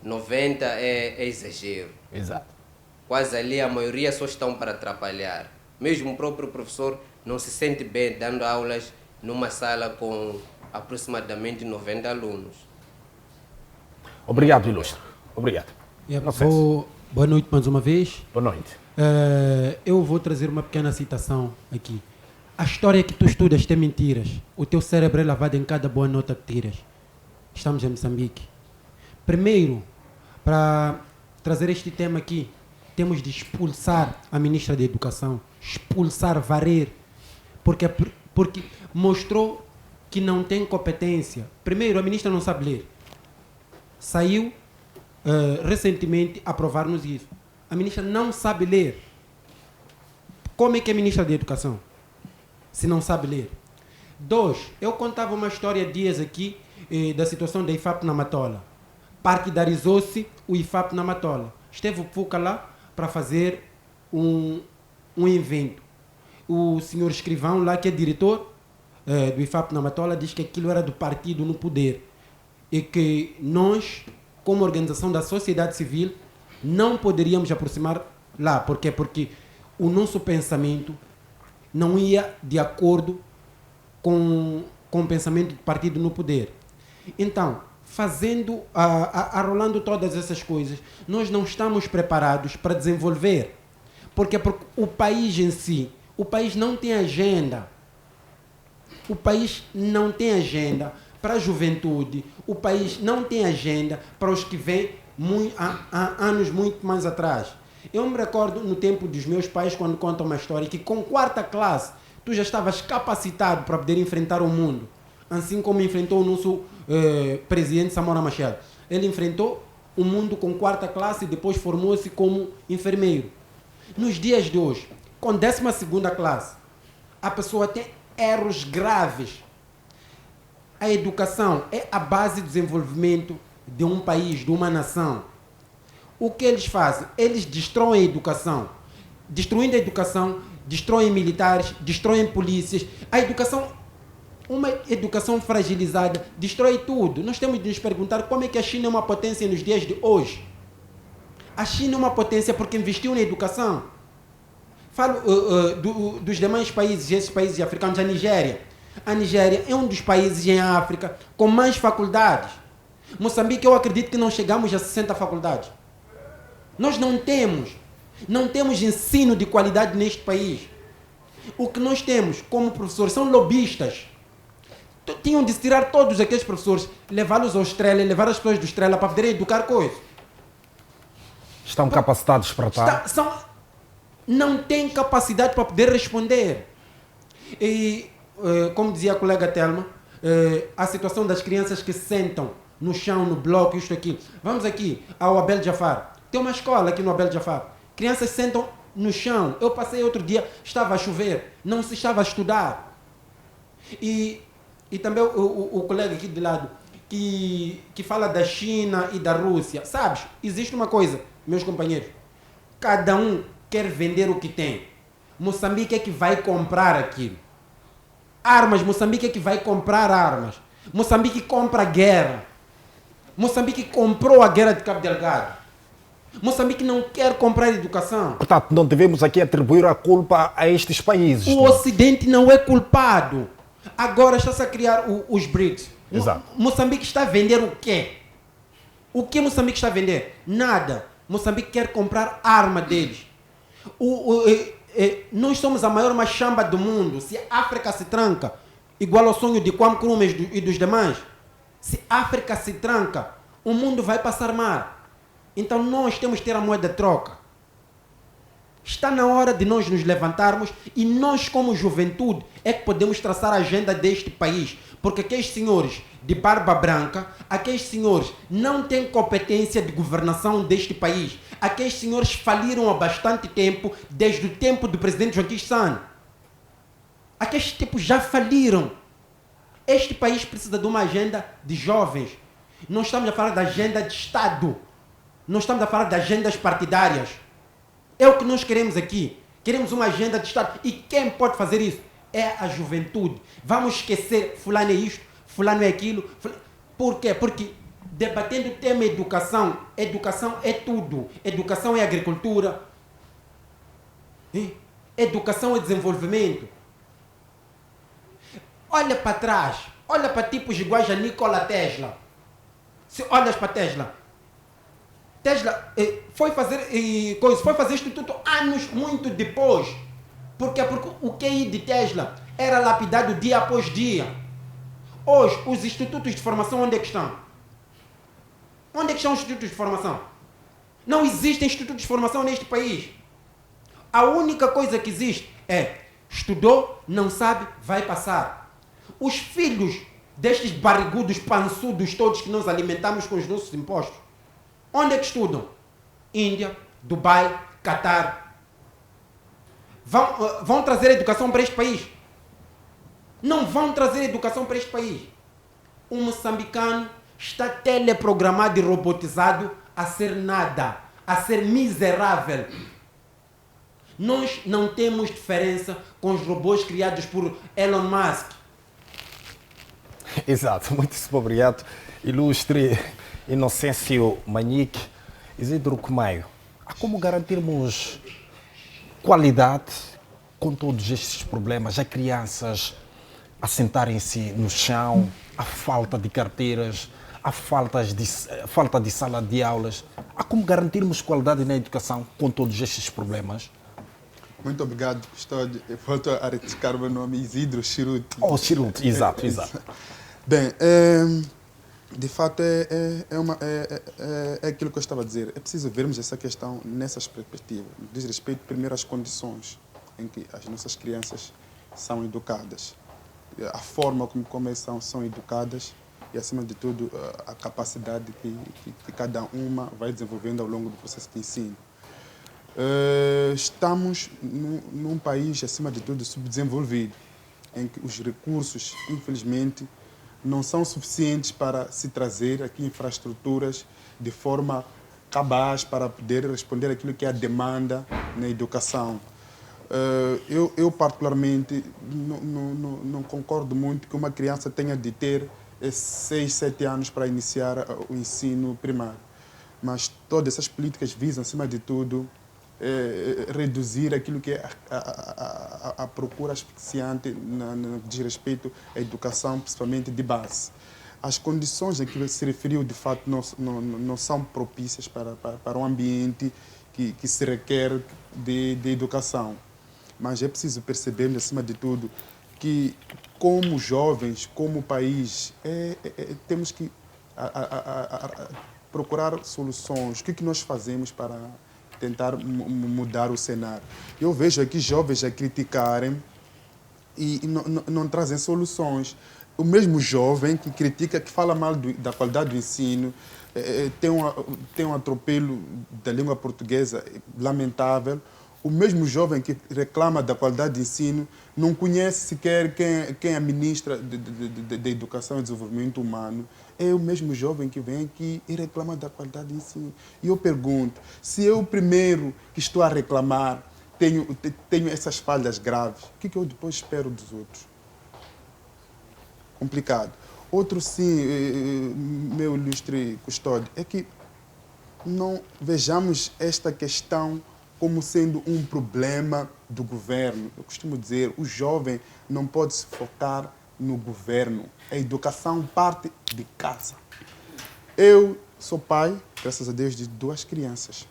90% é exagero. Exato. Quase ali a maioria só estão para atrapalhar. Mesmo o próprio professor não se sente bem dando aulas numa sala com aproximadamente 90 alunos. Obrigado, Ilustre. Obrigado. Boa noite mais uma vez. Boa noite. Eu vou trazer uma pequena citação aqui. A história que tu estudas tem mentiras. O teu cérebro é lavado em cada boa nota que tiras. Estamos em Moçambique. Primeiro, para trazer este tema aqui, temos de expulsar a ministra da Educação. Expulsar, varrer. Porque mostrou que não tem competência. Primeiro, a ministra não sabe ler. Saiu recentemente aprovar-nos isso. A ministra não sabe ler. Como é que é ministra da Educação se não sabe ler? 2, eu contava uma história dias aqui da situação da IFAP na Matola. Partidarizou-se o IFAP na Matola. Esteve o Fuca lá para fazer um evento. O senhor escrivão lá, que é diretor do IFAP na Matola, diz que aquilo era do partido no poder e que nós, como organização da sociedade civil, não poderíamos aproximar lá. Por quê? Porque o nosso pensamento não ia de acordo com o pensamento do partido no poder. Então, arrolando todas essas coisas, nós não estamos preparados para desenvolver. Porque o país em si, o país não tem agenda. O país não tem agenda para a juventude. O país não tem agenda para os que vêm há anos muito mais atrás. Eu me recordo no tempo dos meus pais, quando contam uma história, que com 4ª classe tu já estavas capacitado para poder enfrentar o mundo. Assim como enfrentou o nosso presidente Samora Machel. Ele enfrentou o mundo com 4ª classe e depois formou-se como enfermeiro. Nos dias de hoje, com 12ª classe, a pessoa tem erros graves. A educação é a base de desenvolvimento de um país, de uma nação. O que eles fazem? Eles destroem a educação. Destruindo a educação, destroem militares, destroem polícias. A educação, uma educação fragilizada, destrói tudo. Nós temos de nos perguntar como é que a China é uma potência nos dias de hoje. A China é uma potência porque investiu na educação. Falo dos demais países, esses países africanos, a Nigéria. A Nigéria é um dos países em África com mais faculdades. Moçambique, eu acredito que não chegamos a 60 faculdades. Nós não temos ensino de qualidade neste país. O que nós temos como professores são lobistas. Tinham de tirar todos aqueles professores, levá-los ao Estrela, levar as pessoas do Estrela para poderem educar coisas. Estão capacitados para tal? Não têm capacidade para poder responder. E, como dizia a colega Telma, a situação das crianças que sentam no chão, no bloco, isto aqui. Vamos aqui ao Abel Jafar. Tem uma escola aqui no Abel Jafar. Crianças sentam no chão. Eu passei outro dia, estava a chover, não se estava a estudar. E também o colega aqui de lado, que fala da China e da Rússia. Sabes, existe uma coisa, meus companheiros. Cada um quer vender o que tem. Moçambique é que vai comprar aquilo. Armas, Moçambique é que vai comprar armas. Moçambique compra guerra. Moçambique comprou a guerra de Cabo Delgado. Moçambique não quer comprar educação. Portanto, não devemos aqui atribuir a culpa a estes países. O Ocidente não é culpado. Agora está-se a criar os BRICS. Exato. Moçambique está a vender o quê? O que Moçambique está a vender? Nada. Moçambique quer comprar arma deles. Nós somos a maior machamba do mundo. Se a África se tranca, igual ao sonho de Kwame Nkrumah e dos demais, se a África se tranca, o mundo vai passar mal. Então nós temos que ter a moeda de troca. Está na hora de nós nos levantarmos e nós, como juventude, é que podemos traçar a agenda deste país. Porque aqueles senhores de barba branca, aqueles senhores não têm competência de governação deste país. Aqueles senhores faliram há bastante tempo, desde o tempo do presidente Joaquim San. Aqueles tipos já faliram. Este país precisa de uma agenda de jovens. Não estamos a falar da agenda de Estado. Não estamos a falar de agendas partidárias. É o que nós queremos aqui. Queremos uma agenda de Estado. E quem pode fazer isso? é a juventude. Vamos esquecer, fulano é isto, fulano é aquilo. Por quê? Porque debatendo o tema educação, educação é tudo. Educação é agricultura, educação é desenvolvimento. Olha para trás, olha para tipos iguais a Nikola Tesla. Se olhas para Tesla foi fazer instituto anos muito depois. Por quê? Porque o QI de Tesla era lapidado dia após dia. Hoje, os institutos de formação onde é que estão? Onde é que estão os institutos de formação? Não existem institutos de formação neste país. A única coisa que existe é estudou, não sabe, vai passar. Os filhos destes barrigudos, pançudos todos que nós alimentamos com os nossos impostos, onde é que estudam? Índia, Dubai, Catar. Vão trazer educação para este país? Não vão trazer educação para este país. O moçambicano está teleprogramado e robotizado a ser nada, a ser miserável. Nós não temos diferença com os robôs criados por Elon Musk. Exato, muitíssimo obrigado. Ilustre Inocêncio Manique, Isidro Comaio, há como garantirmos qualidade com todos estes problemas? Há crianças a sentarem-se no chão, a falta de carteiras, a falta de sala de aulas. Há como garantirmos qualidade na educação com todos estes problemas? Muito obrigado, Custódio. Eu volto a retificar o meu nome, Isidro Chiruti. Oh, Chiruti, exato, exato. Bem, de fato é aquilo que eu estava a dizer. É preciso vermos essa questão nessas perspectivas. Diz respeito primeiro às condições em que as nossas crianças são educadas. A forma como elas são educadas e, acima de tudo, a capacidade que cada uma vai desenvolvendo ao longo do processo de ensino. Estamos num país, acima de tudo, subdesenvolvido, em que os recursos, infelizmente, não são suficientes para se trazer aqui infraestruturas de forma capaz para poder responder aquilo que é a demanda na educação. Eu particularmente, não concordo muito que uma criança tenha de ter 6, 7 anos para iniciar o ensino primário. Mas todas essas políticas visam, acima de tudo, reduzir aquilo que é a procura asfixiante no que diz respeito à educação, principalmente de base. As condições a que se referiu, de fato, não são propícias para um ambiente que se requer de educação. Mas é preciso perceber, acima de tudo, que como jovens, como país, temos que procurar soluções. O que nós fazemos para tentar mudar o cenário? Eu vejo aqui jovens a criticarem e não trazem soluções. O mesmo jovem que critica, que fala mal da qualidade do ensino, tem um atropelo da língua portuguesa lamentável. O mesmo jovem que reclama da qualidade de ensino não conhece sequer quem é a ministra da Educação e Desenvolvimento Humano. É o mesmo jovem que vem aqui e reclama da qualidade de ensino. E eu pergunto, se eu primeiro que estou a reclamar tenho essas falhas graves, o que eu depois espero dos outros? Complicado. Outro sim, meu ilustre Custódio, é que não vejamos esta questão como sendo um problema do governo. Eu costumo dizer, o jovem não pode se focar no governo. A educação parte de casa. Eu sou pai, graças a Deus, de 2 crianças.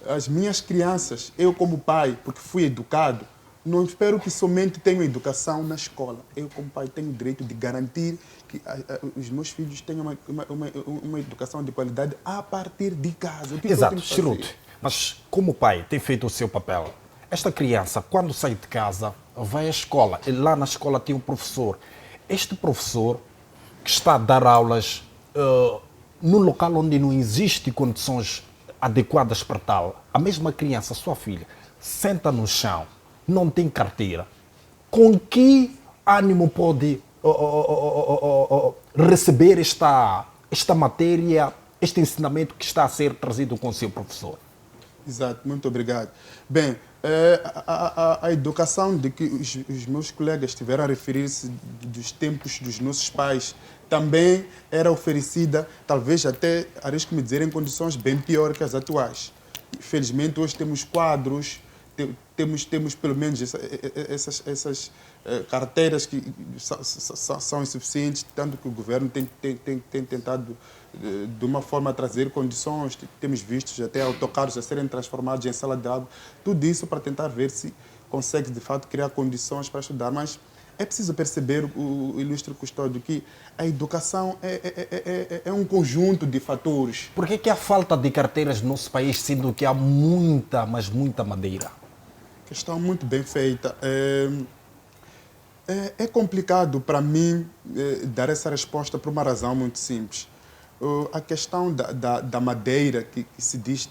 As minhas crianças, eu como pai, porque fui educado, não espero que somente tenham educação na escola. Eu como pai tenho o direito de garantir que os meus filhos tenham uma educação de qualidade a partir de casa. Exato, Chiruti. Mas como pai tem feito o seu papel? Esta criança, quando sai de casa, vai à escola. E lá na escola tem um professor. Este professor que está a dar aulas no local onde não existem condições adequadas para tal. A mesma criança, sua filha, senta no chão, não tem carteira. Com que ânimo pode receber esta matéria, este ensinamento que está a ser trazido com o seu professor? Exato, muito obrigado. Bem, A educação de que os meus colegas estiveram a referir-se dos tempos dos nossos pais também era oferecida, talvez até, arrisco-me dizer, em condições bem piores que as atuais. Infelizmente, hoje temos quadros, temos pelo menos essas carteiras que são insuficientes, tanto que o governo tem tentado, de uma forma, trazer condições. Temos visto até autocarros a serem transformados em sala de aula. Tudo isso para tentar ver se consegue, de fato, criar condições para estudar. Mas é preciso perceber, o ilustre Custódio, que a educação é um conjunto de fatores. Por que há falta de carteiras no nosso país, sendo que há muita, mas muita madeira? Questão muito bem feita. É complicado para mim dar essa resposta por uma razão muito simples. A questão da madeira que se diz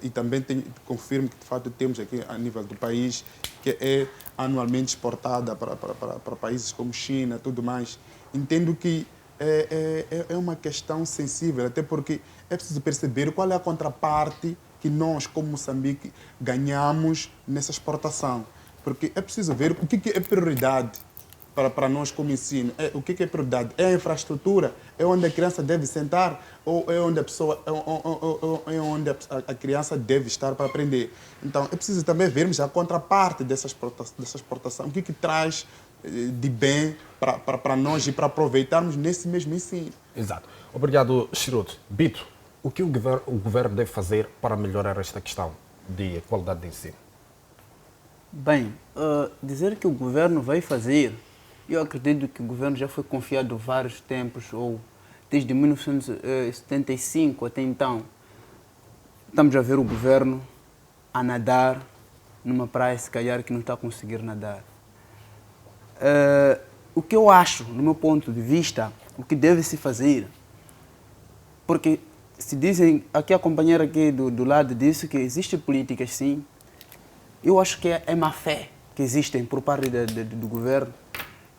e também confirmo que de fato temos aqui a nível do país, que é anualmente exportada para países como China, tudo mais. Entendo que é uma questão sensível, até porque é preciso perceber qual é a contraparte que nós, como Moçambique, ganhamos nessa exportação. Porque é preciso ver o que é prioridade para nós como ensino. O que é prioridade? É a infraestrutura? É onde a criança deve sentar? Ou é onde a criança deve estar para aprender? Então, é preciso também vermos a contraparte dessa exportação. O que traz de bem para nós e para aproveitarmos nesse mesmo ensino. Exato. Obrigado, Chiruto. Bito, o que o governo deve fazer para melhorar esta questão de qualidade de ensino? Bem, dizer que o governo vai fazer, eu acredito que o governo já foi confiado vários tempos, ou desde 1975 até então. Estamos a ver o governo a nadar numa praia, se calhar, que não está a conseguir nadar. O que eu acho, no meu ponto de vista, o que deve se fazer, porque se dizem, aqui a companheira aqui do lado disse que existem políticas, sim. Eu acho que é má fé que existem por parte do governo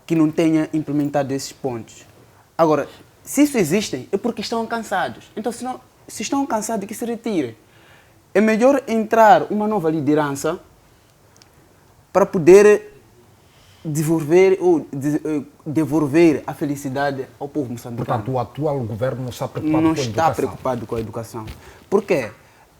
que não tenha implementado esses pontos. Agora, se isso existem, é porque estão cansados. Então, se estão cansados, que se retirem. É melhor entrar uma nova liderança para poder devolver a felicidade ao povo moçambicano. Portanto, o atual governo não está preocupado não com a educação. está preocupado com a educação. Por quê?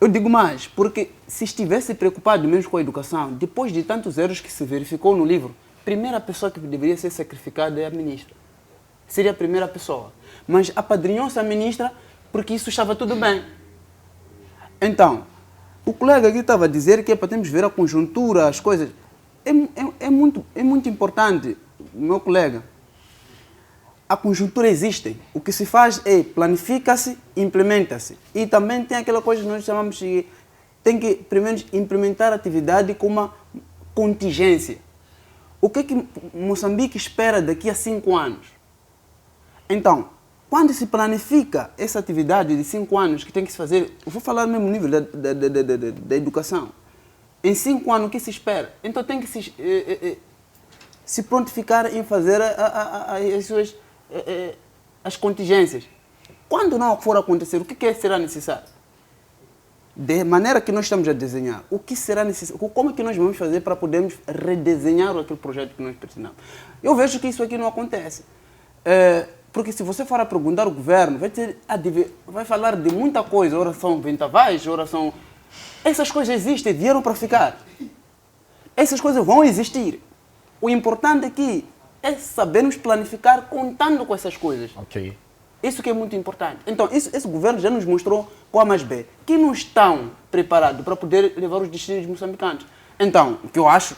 Eu digo mais, porque se estivesse preocupado mesmo com a educação, depois de tantos erros que se verificou no livro, a primeira pessoa que deveria ser sacrificada é a ministra. Seria a primeira pessoa. Mas apadrinhou-se a ministra porque isso estava tudo bem. Então, o colega aqui estava a dizer que é para termos ver a conjuntura, as coisas. É muito importante, meu colega. A conjuntura existe. O que se faz é planifica-se, implementa-se. E também tem aquela coisa que nós chamamos de... Tem que, primeiro, implementar a atividade com uma contingência. O que Moçambique espera daqui a 5 anos? Então, quando se planifica essa atividade de 5 anos que tem que se fazer, eu vou falar no mesmo nível da educação. Em 5 anos, o que se espera? Então tem que se prontificar em fazer as contingências. Quando não for acontecer, o que será necessário? De maneira que nós estamos a desenhar, o que será necessário? Como é que nós vamos fazer para podermos redesenhar aquele projeto que nós precisamos? Eu vejo que isso aqui não acontece. Porque se você for a perguntar ao governo, vai falar de muita coisa. Ora são vendavais, ora são... Essas coisas existem, vieram para ficar. Essas coisas vão existir. O importante aqui é sabermos planificar contando com essas coisas. Ok. Isso que é muito importante. Então, esse governo já nos mostrou, com A mais B, que não estão preparados para poder levar os destinos moçambicanos. Então, o que eu acho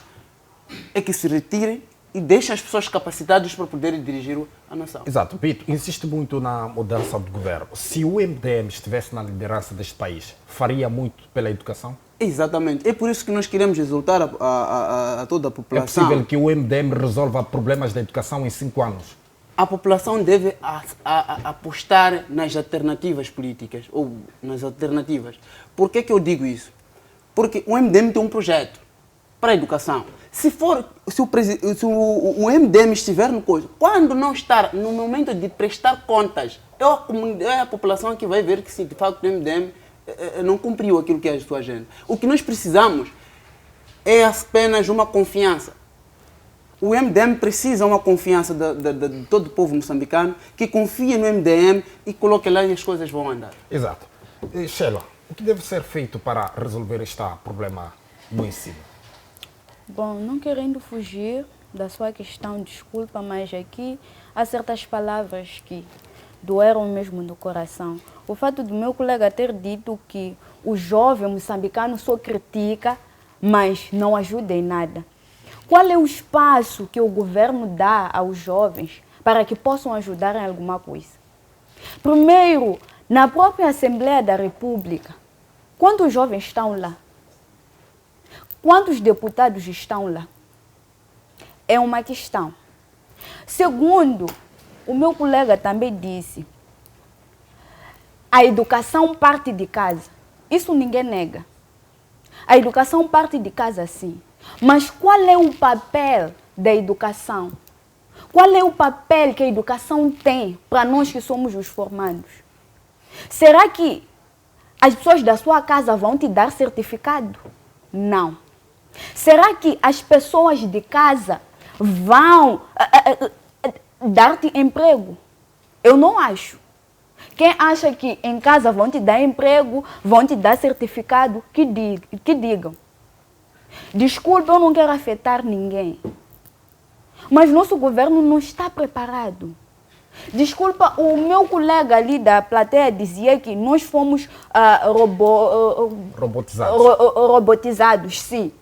é que se retirem e deixem as pessoas capacitadas para poderem dirigir a nação. Exato. Pito, insiste muito na mudança do governo. Se o MDM estivesse na liderança deste país, faria muito pela educação? Exatamente. É por isso que nós queremos exaltar a toda a população. É possível que o MDM resolva problemas da educação em 5 anos? A população deve apostar nas alternativas políticas, ou nas alternativas. Por que eu digo isso? Porque o MDM tem um projeto para a educação. Se o MDM estiver no coisa, quando não estar no momento de prestar contas, é a população que vai ver que, se de facto o MDM não cumpriu aquilo que é a sua agenda. O que nós precisamos é apenas uma confiança. O MDM precisa uma confiança de todo o povo moçambicano que confie no MDM e coloque lá e as coisas vão andar. Exato. Sheila, o que deve ser feito para resolver este problema no ensino? Bom, não querendo fugir da sua questão, desculpa, mas aqui há certas palavras que doeram mesmo no coração. O fato do meu colega ter dito que o jovem moçambicano só critica, mas não ajuda em nada. Qual é o espaço que o governo dá aos jovens para que possam ajudar em alguma coisa? Primeiro, na própria Assembleia da República, quantos jovens estão lá? Quantos deputados estão lá? É uma questão. Segundo, o meu colega também disse, a educação parte de casa. Isso ninguém nega. A educação parte de casa, sim. Mas qual é o papel da educação? Qual é o papel que a educação tem para nós que somos os formandos? Será que as pessoas da sua casa vão te dar certificado? Não. Será que as pessoas de casa vão dar-te emprego? Eu não acho. Quem acha que em casa vão te dar emprego, vão te dar certificado, que digam. Desculpa, eu não quero afetar ninguém. Mas nosso governo não está preparado. Desculpa, o meu colega ali da plateia dizia que nós fomos robotizados, sim.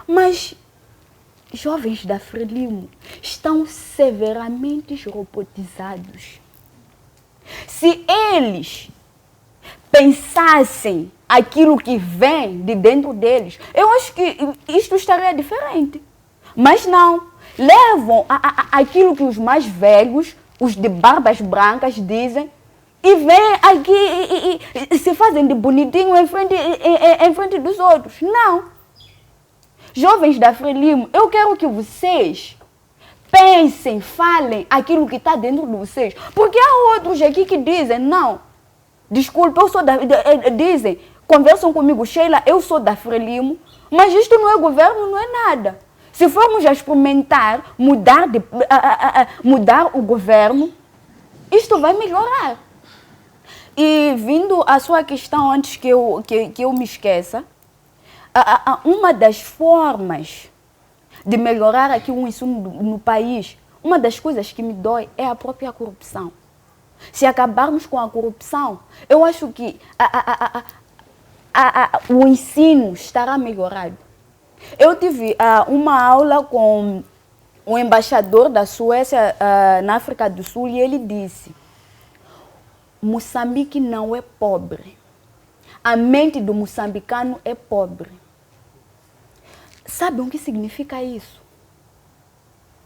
Mas jovens da Frelimo estão severamente robotizados. Se eles pensassem aquilo que vem de dentro deles, eu acho que isto estaria diferente. Mas não. Levam aquilo que os mais velhos, os de barbas brancas, dizem e vêm aqui e se fazem de bonitinho em frente dos outros. Não. Jovens da Frelimo, eu quero que vocês pensem, falem aquilo que está dentro de vocês. Porque há outros aqui que dizem, não, desculpa, eu sou dizem, conversam comigo, Sheila, eu sou da Frelimo, mas isto não é governo, não é nada. Se formos a experimentar mudar o governo, isto vai melhorar. E vindo à sua questão, antes que eu me esqueça, uma das formas de melhorar aqui o ensino no país, uma das coisas que me dói é a própria corrupção. Se acabarmos com a corrupção, eu acho que o ensino estará melhorado. Eu tive uma aula com o embaixador da Suécia na África do Sul e ele disse: Moçambique não é pobre. A mente do moçambicano é pobre. Sabem o que significa isso?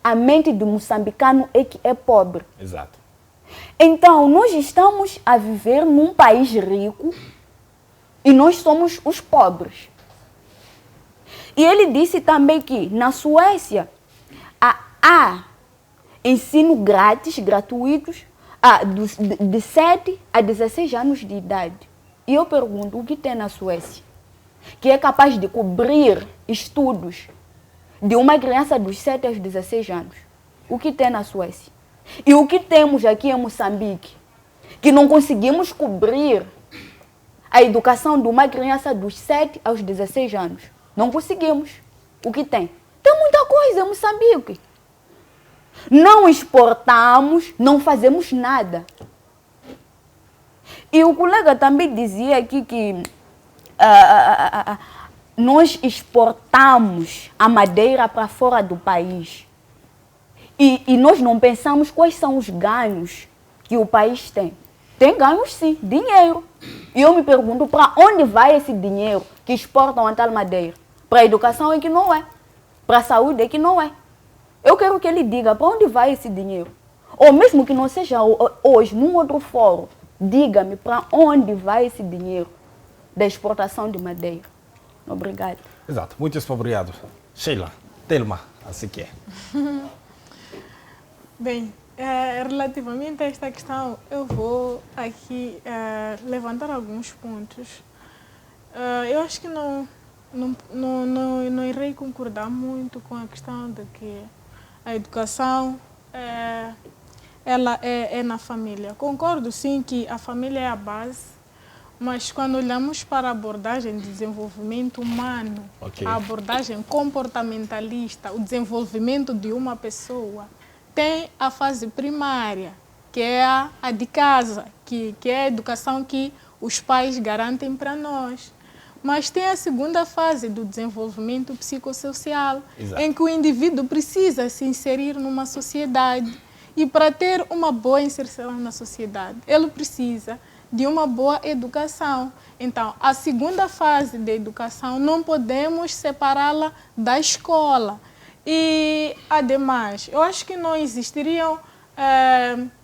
A mente do moçambicano é que é pobre. Exato. Então, nós estamos a viver num país rico e nós somos os pobres. E ele disse também que na Suécia há ensino grátis, gratuitos, de 7 a 16 anos de idade. E eu pergunto, o que tem na Suécia que é capaz de cobrir estudos de uma criança dos 7 aos 16 anos? O que tem na Suécia? E o que temos aqui em Moçambique, que não conseguimos cobrir a educação de uma criança dos 7 aos 16 anos? Não conseguimos. O que tem? Tem muita coisa em Moçambique. Não exportamos, não fazemos nada. E o colega também dizia aqui que nós exportamos a madeira para fora do país. E nós não pensamos quais são os ganhos que o país tem. Tem ganhos sim, dinheiro. E eu me pergunto, para onde vai esse dinheiro que exportam a tal madeira? Para a educação é que não é. Para a saúde é que não é. Eu quero que ele diga para onde vai esse dinheiro. Ou mesmo que não seja hoje, num outro fórum, diga-me para onde vai esse dinheiro da exportação de madeira. Obrigada. Exato. Muito obrigado. Sheila, Telma, assim que é. Bem, relativamente a esta questão, eu vou aqui levantar alguns pontos. Eu acho que não irei concordar muito com a questão de que a educação ela é na família. Concordo sim que a família é a base, mas quando olhamos para a abordagem de desenvolvimento humano, a abordagem comportamentalista, o desenvolvimento de uma pessoa, tem a fase primária, que é a de casa, que é a educação que os pais garantem para nós. Mas tem a segunda fase do desenvolvimento psicossocial, em que o indivíduo precisa se inserir numa sociedade. E para ter uma boa inserção na sociedade, ele precisa de uma boa educação. Então, a segunda fase da educação não podemos separá-la da escola. E, ademais, eu acho que não existiriam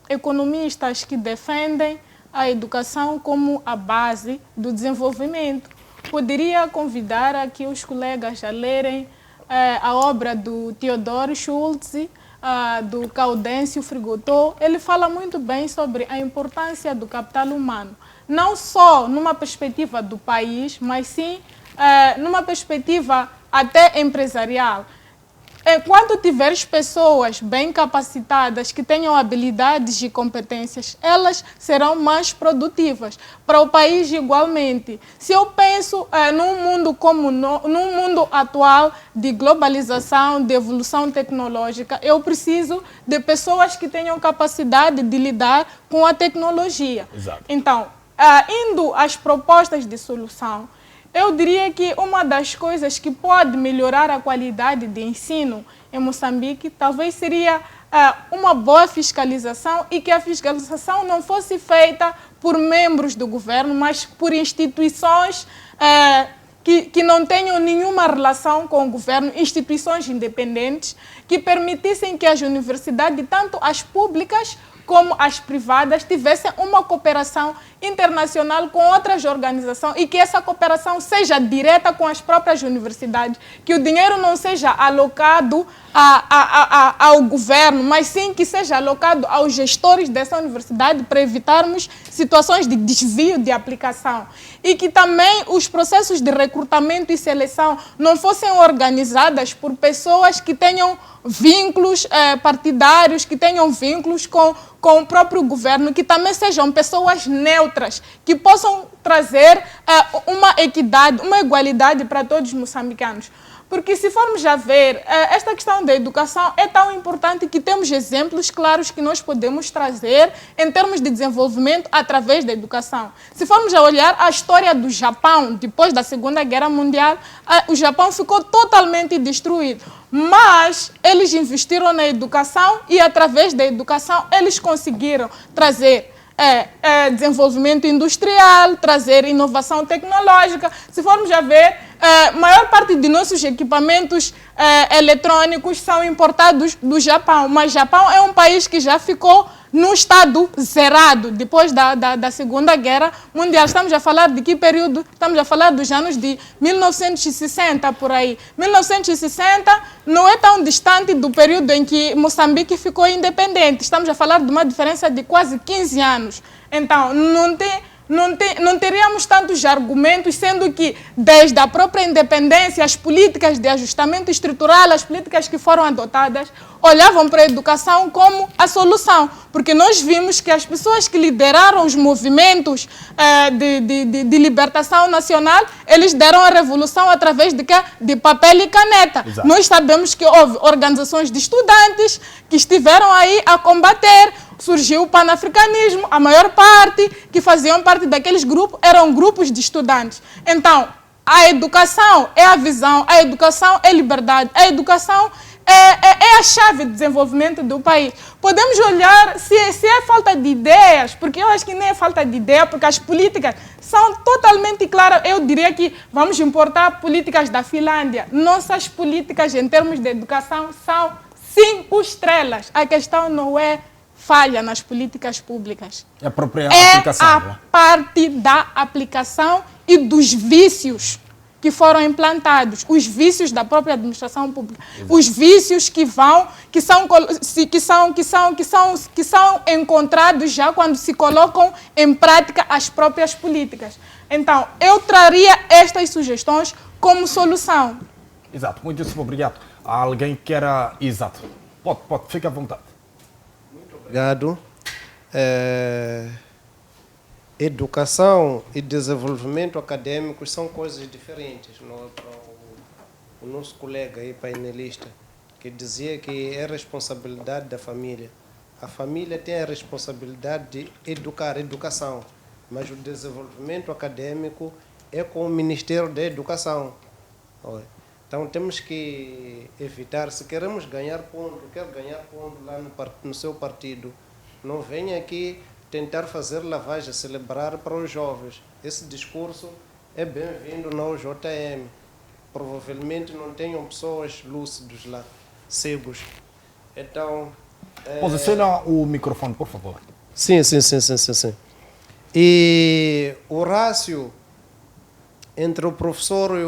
economistas que defendem a educação como a base do desenvolvimento. Poderia convidar aqui os colegas a lerem a obra do Theodor Schultz, do Gaudêncio Frigotot. Ele fala muito bem sobre a importância do capital humano, não só numa perspectiva do país, mas sim numa perspectiva até empresarial. Enquanto tiveres pessoas bem capacitadas, que tenham habilidades e competências, elas serão mais produtivas. Para o país, igualmente. Se eu penso num mundo atual de globalização, de evolução tecnológica, eu preciso de pessoas que tenham capacidade de lidar com a tecnologia. Exato. Então, indo às propostas de solução, eu diria que uma das coisas que pode melhorar a qualidade de ensino em Moçambique talvez seria uma boa fiscalização, e que a fiscalização não fosse feita por membros do governo, mas por instituições que não tenham nenhuma relação com o governo, instituições independentes, que permitissem que as universidades, tanto as públicas como as privadas, tivessem uma cooperação internacional com outras organizações, e que essa cooperação seja direta com as próprias universidades, que o dinheiro não seja alocado ao governo, mas sim que seja alocado aos gestores dessa universidade, para evitarmos situações de desvio de aplicação. E que também os processos de recrutamento e seleção não fossem organizadas por pessoas que tenham vínculos partidários, que tenham vínculos com o próprio governo, que também sejam pessoas neutras, que possam trazer uma equidade, uma igualdade para todos os moçambicanos. Porque se formos a ver, esta questão da educação é tão importante que temos exemplos claros que nós podemos trazer em termos de desenvolvimento através da educação. Se formos a olhar a história do Japão, depois da Segunda Guerra Mundial, o Japão ficou totalmente destruído. Mas eles investiram na educação, e através da educação eles conseguiram trazer desenvolvimento industrial, trazer inovação tecnológica. Se formos a ver, maior parte de nossos equipamentos eletrônicos são importados do Japão, mas o Japão é um país que já ficou num estado zerado depois da Segunda Guerra Mundial. Estamos a falar de que período? Estamos a falar dos anos de 1960, por aí. 1960 não é tão distante do período em que Moçambique ficou independente. Estamos a falar de uma diferença de quase 15 anos. Então, não teríamos tantos argumentos, sendo que desde a própria independência, as políticas de ajustamento estrutural, as políticas que foram adotadas, olhavam para a educação como a solução, porque nós vimos que as pessoas que lideraram os movimentos de libertação nacional, eles deram a revolução através de papel e caneta. Exato. Nós sabemos que houve organizações de estudantes que estiveram aí a combater. Surgiu o panafricanismo, a maior parte que faziam parte daqueles grupos eram grupos de estudantes. Então, a educação é a visão, a educação é liberdade, a educação é a chave de desenvolvimento do país. Podemos olhar se é falta de ideias, porque eu acho que nem é falta de ideia, porque as políticas são totalmente claras. Eu diria que vamos importar políticas da Finlândia. Nossas políticas em termos de educação são 5 estrelas. A questão não é falha nas políticas públicas. É a própria aplicação. É a parte da aplicação e dos vícios que foram implantados, os vícios da própria administração pública. Exato. Os vícios que são encontrados já quando se colocam em prática as próprias políticas. Então, eu traria estas sugestões como solução. Exato, muitíssimo obrigado. Há alguém que queira... Exato. Pode, fica à vontade. Muito obrigado. Educação e desenvolvimento acadêmico são coisas diferentes. Para o nosso colega aí, painelista, que dizia que é responsabilidade da família. A família tem a responsabilidade de educar, educação, mas o desenvolvimento acadêmico é com o Ministério da Educação. Então temos que evitar, se queremos ganhar ponto, quer ganhar ponto lá no seu partido, não venha aqui tentar fazer lavagem celebrar para os jovens. Esse discurso é bem-vindo na UJM. Provavelmente não tenham pessoas lúcidos lá, cegos. Então... Posiciona o microfone, por favor. Sim. E o rácio entre o professor e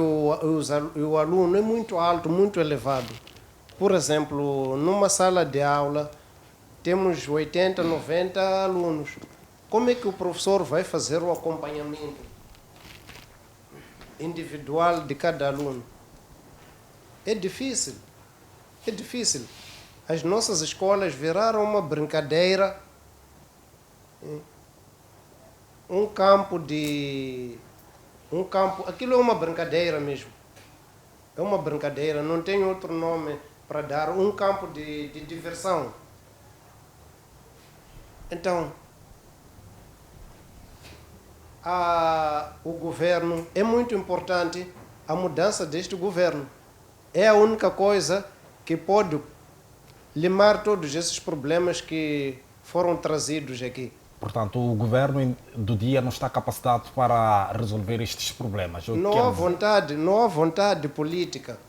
o aluno é muito alto, muito elevado. Por exemplo, numa sala de aula, temos 80, 90 alunos. Como é que o professor vai fazer o acompanhamento individual de cada aluno? É difícil. As nossas escolas viraram uma brincadeira, aquilo é uma brincadeira mesmo. É uma brincadeira, não tem outro nome para dar, um campo de diversão. Então, o governo, é muito importante a mudança deste governo. É a única coisa que pode limar todos esses problemas que foram trazidos aqui. Portanto, o governo do dia não está capacitado para resolver estes problemas. Não há vontade política.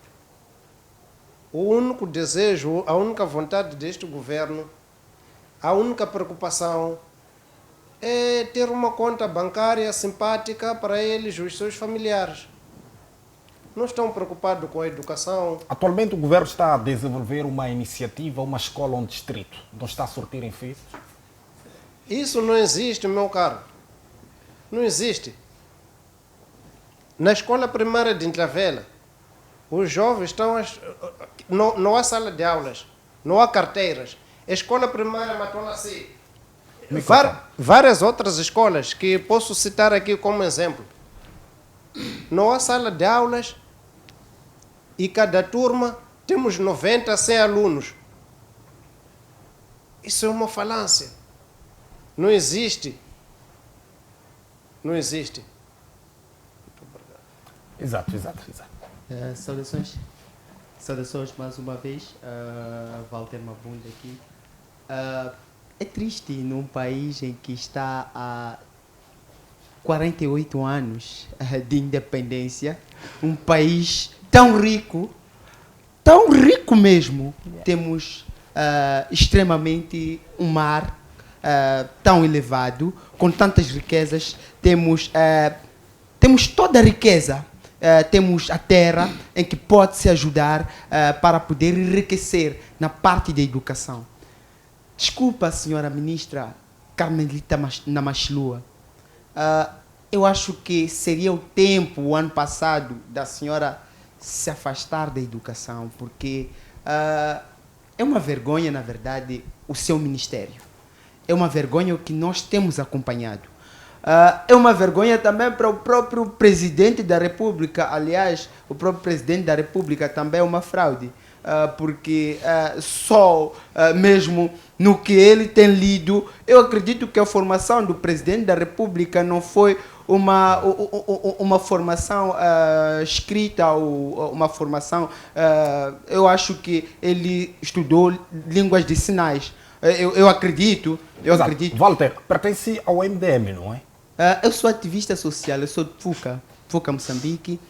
O único desejo, a única vontade deste governo, a única preocupação é ter uma conta bancária simpática para eles e os seus familiares. Não estão preocupados com a educação. Atualmente o governo está a desenvolver uma iniciativa, uma escola, um distrito. Não está a sortir em efeitos? Isso não existe, meu caro. Não existe. Na escola primária de Intravela, os jovens estão... Não há sala de aulas, não há carteiras. A escola primária Matolaci. Várias outras escolas que posso citar aqui como exemplo. Não há sala de aulas e cada turma temos 90 a 100 alunos. Isso é uma falância. Não existe. Não existe. Muito obrigado. Exato. Saudações mais uma vez. Walter Mabunda aqui. É triste num país em que está há 48 anos de independência, um país tão rico mesmo. Temos extremamente um mar tão elevado, com tantas riquezas, temos toda a riqueza, temos a terra em que pode-se ajudar para poder enriquecer na parte da educação. Desculpa, senhora ministra Carmelita Namachlua, eu acho que seria o tempo, o ano passado, da senhora se afastar da educação, porque é uma vergonha, na verdade, o seu ministério. É uma vergonha o que nós temos acompanhado. É uma vergonha também para o próprio presidente da República. Aliás, o próprio presidente da República também é uma fraude, porque só mesmo no que ele tem lido, eu acredito que a formação do presidente da República não foi uma formação escrita ou uma formação... eu acho que ele estudou línguas de sinais. Eu acredito. Walter, pertence ao MDM, não é? Eu sou ativista social, eu sou de Fuca, Moçambique.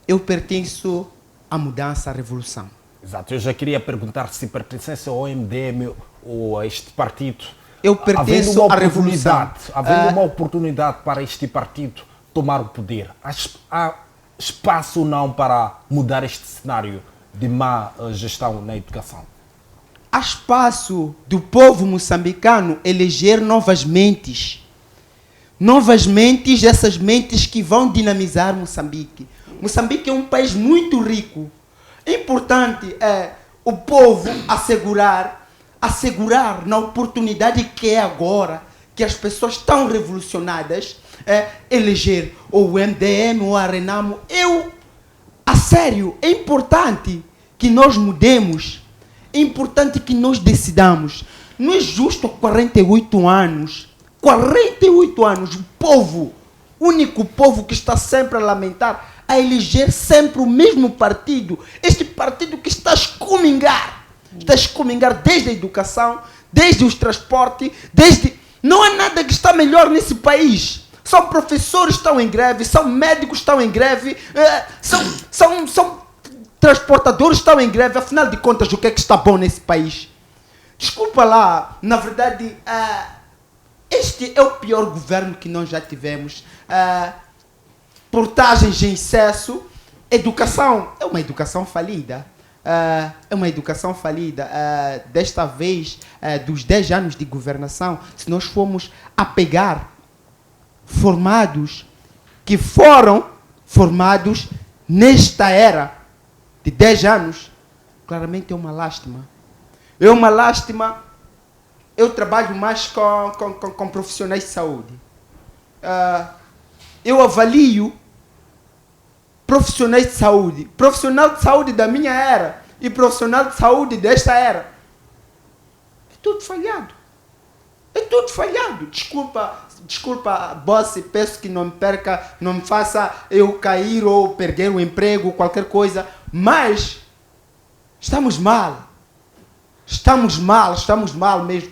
Eu pertenço à mudança, à revolução. Exato, eu já queria perguntar se pertencesse ao MDM ou a este partido. Eu pertenço à revolução. Havendo uma oportunidade para este partido tomar o poder, há espaço ou não para mudar este cenário de má gestão na educação? Há espaço do povo moçambicano eleger novas mentes. novas mentes, essas mentes que vão dinamizar Moçambique. Moçambique é um país muito rico. Importante é o povo assegurar na oportunidade que é agora, que as pessoas estão revolucionadas, eleger ou o MDM ou a Renamo. A sério, é importante que nós mudemos, é importante que nós decidamos. Não é justo há 48 anos, o povo, único povo que está sempre a lamentar, a eleger sempre o mesmo partido, este partido que está a excomungar desde a educação, desde os transportes, não há nada que está melhor nesse país. São professores que estão em greve, são médicos que estão em greve, são transportadores que estão em greve. Afinal de contas, o que é que está bom nesse país? Desculpa lá, na verdade, este é o pior governo que nós já tivemos. Portagens em excesso, educação é uma educação falida. Desta vez, dos 10 anos de governação, se nós formos a pegar formados que foram formados nesta era de 10 anos, claramente é uma lástima. É uma lástima. Eu trabalho mais com profissionais de saúde. Eu avalio profissionais de saúde, profissional de saúde da minha era e profissional de saúde desta era. É tudo falhado. Desculpa, boss, peço que não me perca, não me faça eu cair ou perder o emprego, qualquer coisa, mas estamos mal mesmo.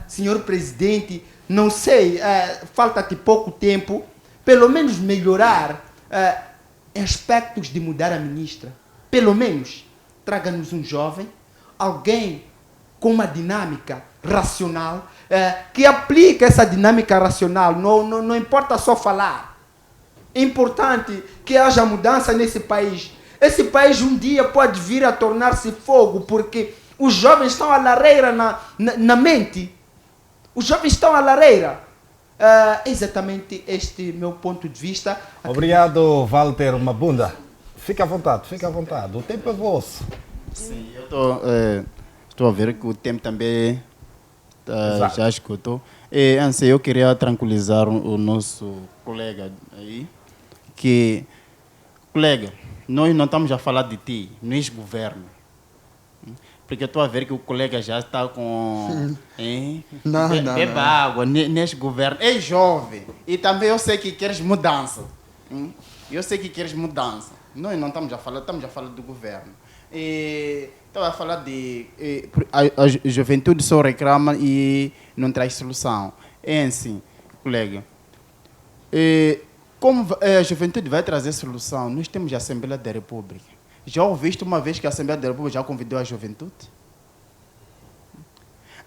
Senhor Presidente, não sei, falta-te pouco tempo, pelo menos melhorar aspectos de mudar a ministra. Pelo menos traga-nos um jovem, alguém com uma dinâmica racional, que aplica essa dinâmica racional. Não importa só falar. É importante que haja mudança nesse país. Esse país um dia pode vir a tornar-se fogo, porque os jovens estão à lareira na mente. Os jovens estão à lareira. Exatamente este meu ponto de vista. Obrigado, Walter Mabunda. Fica à vontade. O tempo é vosso. Sim, eu estou a ver que o tempo também já escutou. Antes, eu queria tranquilizar o nosso colega aí, que, colega, nós não estamos a falar de ti, no ex-governo. Porque eu estou a ver que o colega já está com... Beba água neste governo. É jovem. E também eu sei que queres mudança. Nós não estamos a falar, estamos a falar do governo. Estava a falar de... A juventude só reclama e não traz solução. É assim, colega. Como a juventude vai trazer solução? Nós temos a Assembleia da República. Já ouviste uma vez que a Assembleia da República já convidou a juventude?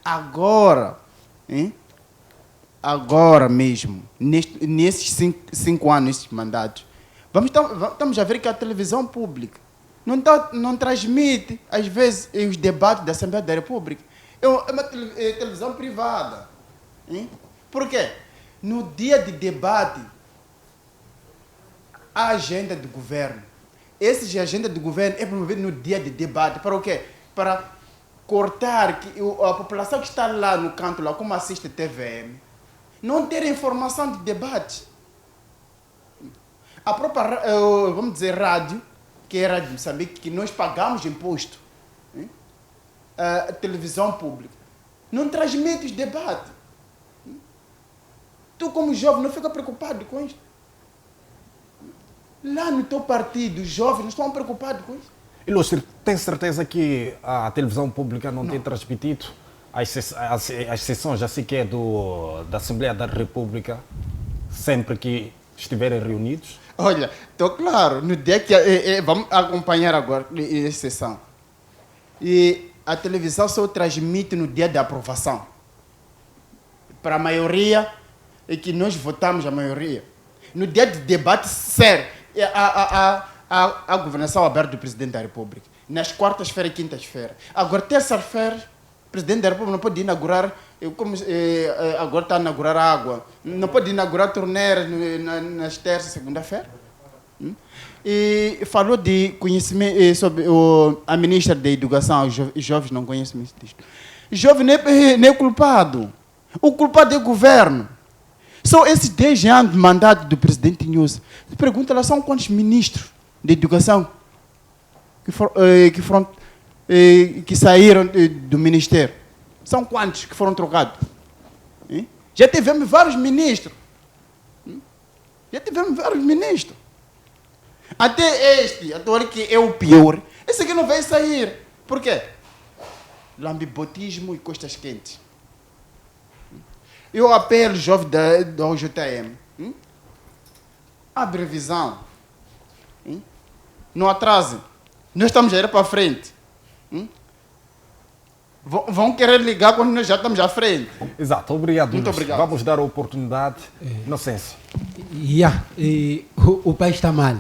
Agora mesmo, nesses 5 anos, nesses mandatos, estamos a ver que a televisão pública não transmite, às vezes, os debates da Assembleia da República. É uma televisão privada. Por quê? No dia de debate, a agenda do governo. Essa agenda do governo é promovida no dia de debate. Para o quê? Para cortar que a população que está lá no canto, lá como assiste TVM, não ter informação de debate. A própria, vamos dizer, rádio, que é a Rádio Moçambique, que nós pagamos imposto, a televisão pública, não transmite os debates. Tu, como jovem, não fica preocupado com isso. Lá no teu partido, os jovens não estão preocupados com isso. Ilustre, tem certeza que a televisão pública não tem transmitido as sessões assim que é da Assembleia da República sempre que estiverem reunidos? Olha, estou claro, no dia que vamos acompanhar agora a sessão. E a televisão só transmite no dia da aprovação. Para a maioria, é que nós votamos a maioria. No dia de debate sério, a governação aberta do Presidente da República. Nas quartas-feiras e quintas-feiras. Agora, terça-feira, Presidente da República não pode inaugurar, agora está a inaugurar água, não pode inaugurar torneiras nas terças, segunda-feira. E falou de conhecimento sobre a ministra da Educação, os jovens não conhecem disso. Jovem não é culpado. O culpado é o governo. São esses 10 anos de mandato do presidente Inhoso. Pergunta lá, são quantos ministros de educação que saíram do ministério? São quantos que foram trocados? Já tivemos vários ministros. Até este, agora que é o pior, esse aqui não vai sair. Por quê? Lambibotismo e costas quentes. Eu apelo, jovem da OJM, abre visão. Não atrase. Nós estamos a ir para frente. Vão querer ligar quando nós já estamos à frente. Exato, obrigado. Muito obrigado. Vamos dar a oportunidade. Inocêncio. O país está mal.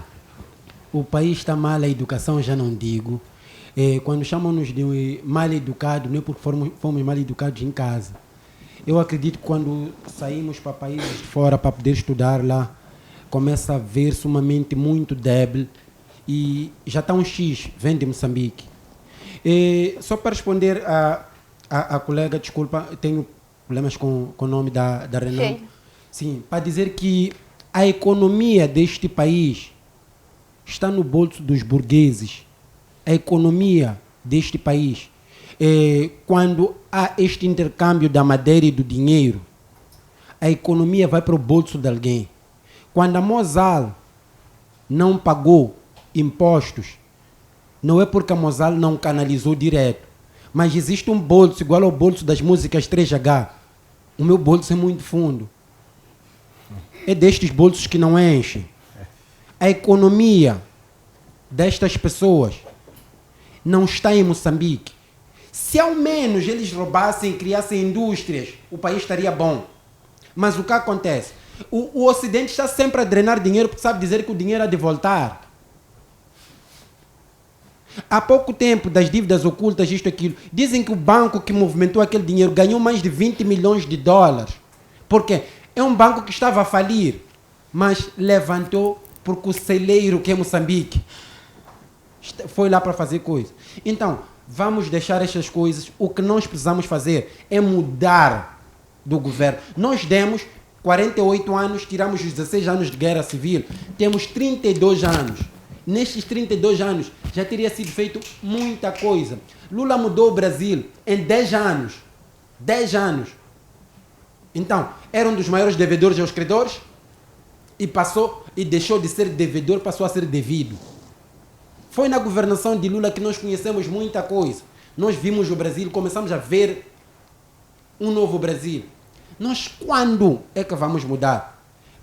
O país está mal, a educação já não digo. Quando chamam-nos de mal educados, não é porque fomos mal educados em casa. Eu acredito que quando saímos para países de fora para poder estudar lá, começa a ver-se uma mente muito débil e já está um X, vem de Moçambique. Só para responder a colega, desculpa, tenho problemas com o nome da Renan. Sim, para dizer que a economia deste país está no bolso dos burgueses. A economia deste país. Quando há este intercâmbio da madeira e do dinheiro, a economia vai para o bolso de alguém. Quando a Mosal não pagou impostos, não é porque a Mosal não canalizou direto, mas existe um bolso igual ao bolso das músicas 3H. O meu bolso é muito fundo. É destes bolsos que não enchem. A economia destas pessoas não está em Moçambique. Se ao menos eles roubassem e criassem indústrias, o país estaria bom. Mas o que acontece? O Ocidente está sempre a drenar dinheiro porque sabe dizer que o dinheiro há de voltar. Há pouco tempo, das dívidas ocultas, isto, aquilo, dizem que o banco que movimentou aquele dinheiro ganhou mais de 20 milhões de dólares. Por quê? É um banco que estava a falir, mas levantou porque o celeiro, que é Moçambique, foi lá para fazer coisa. Então, vamos deixar estas coisas. O que nós precisamos fazer é mudar do governo. Nós demos 48 anos, tiramos os 16 anos de guerra civil, temos 32 anos. Nestes 32 anos já teria sido feito muita coisa. Lula mudou o Brasil em 10 anos. 10 anos. Então, era um dos maiores devedores aos credores e deixou de ser devedor, passou a ser devido. Foi na governação de Lula que nós conhecemos muita coisa. Nós vimos o Brasil, começamos a ver um novo Brasil. Nós quando é que vamos mudar?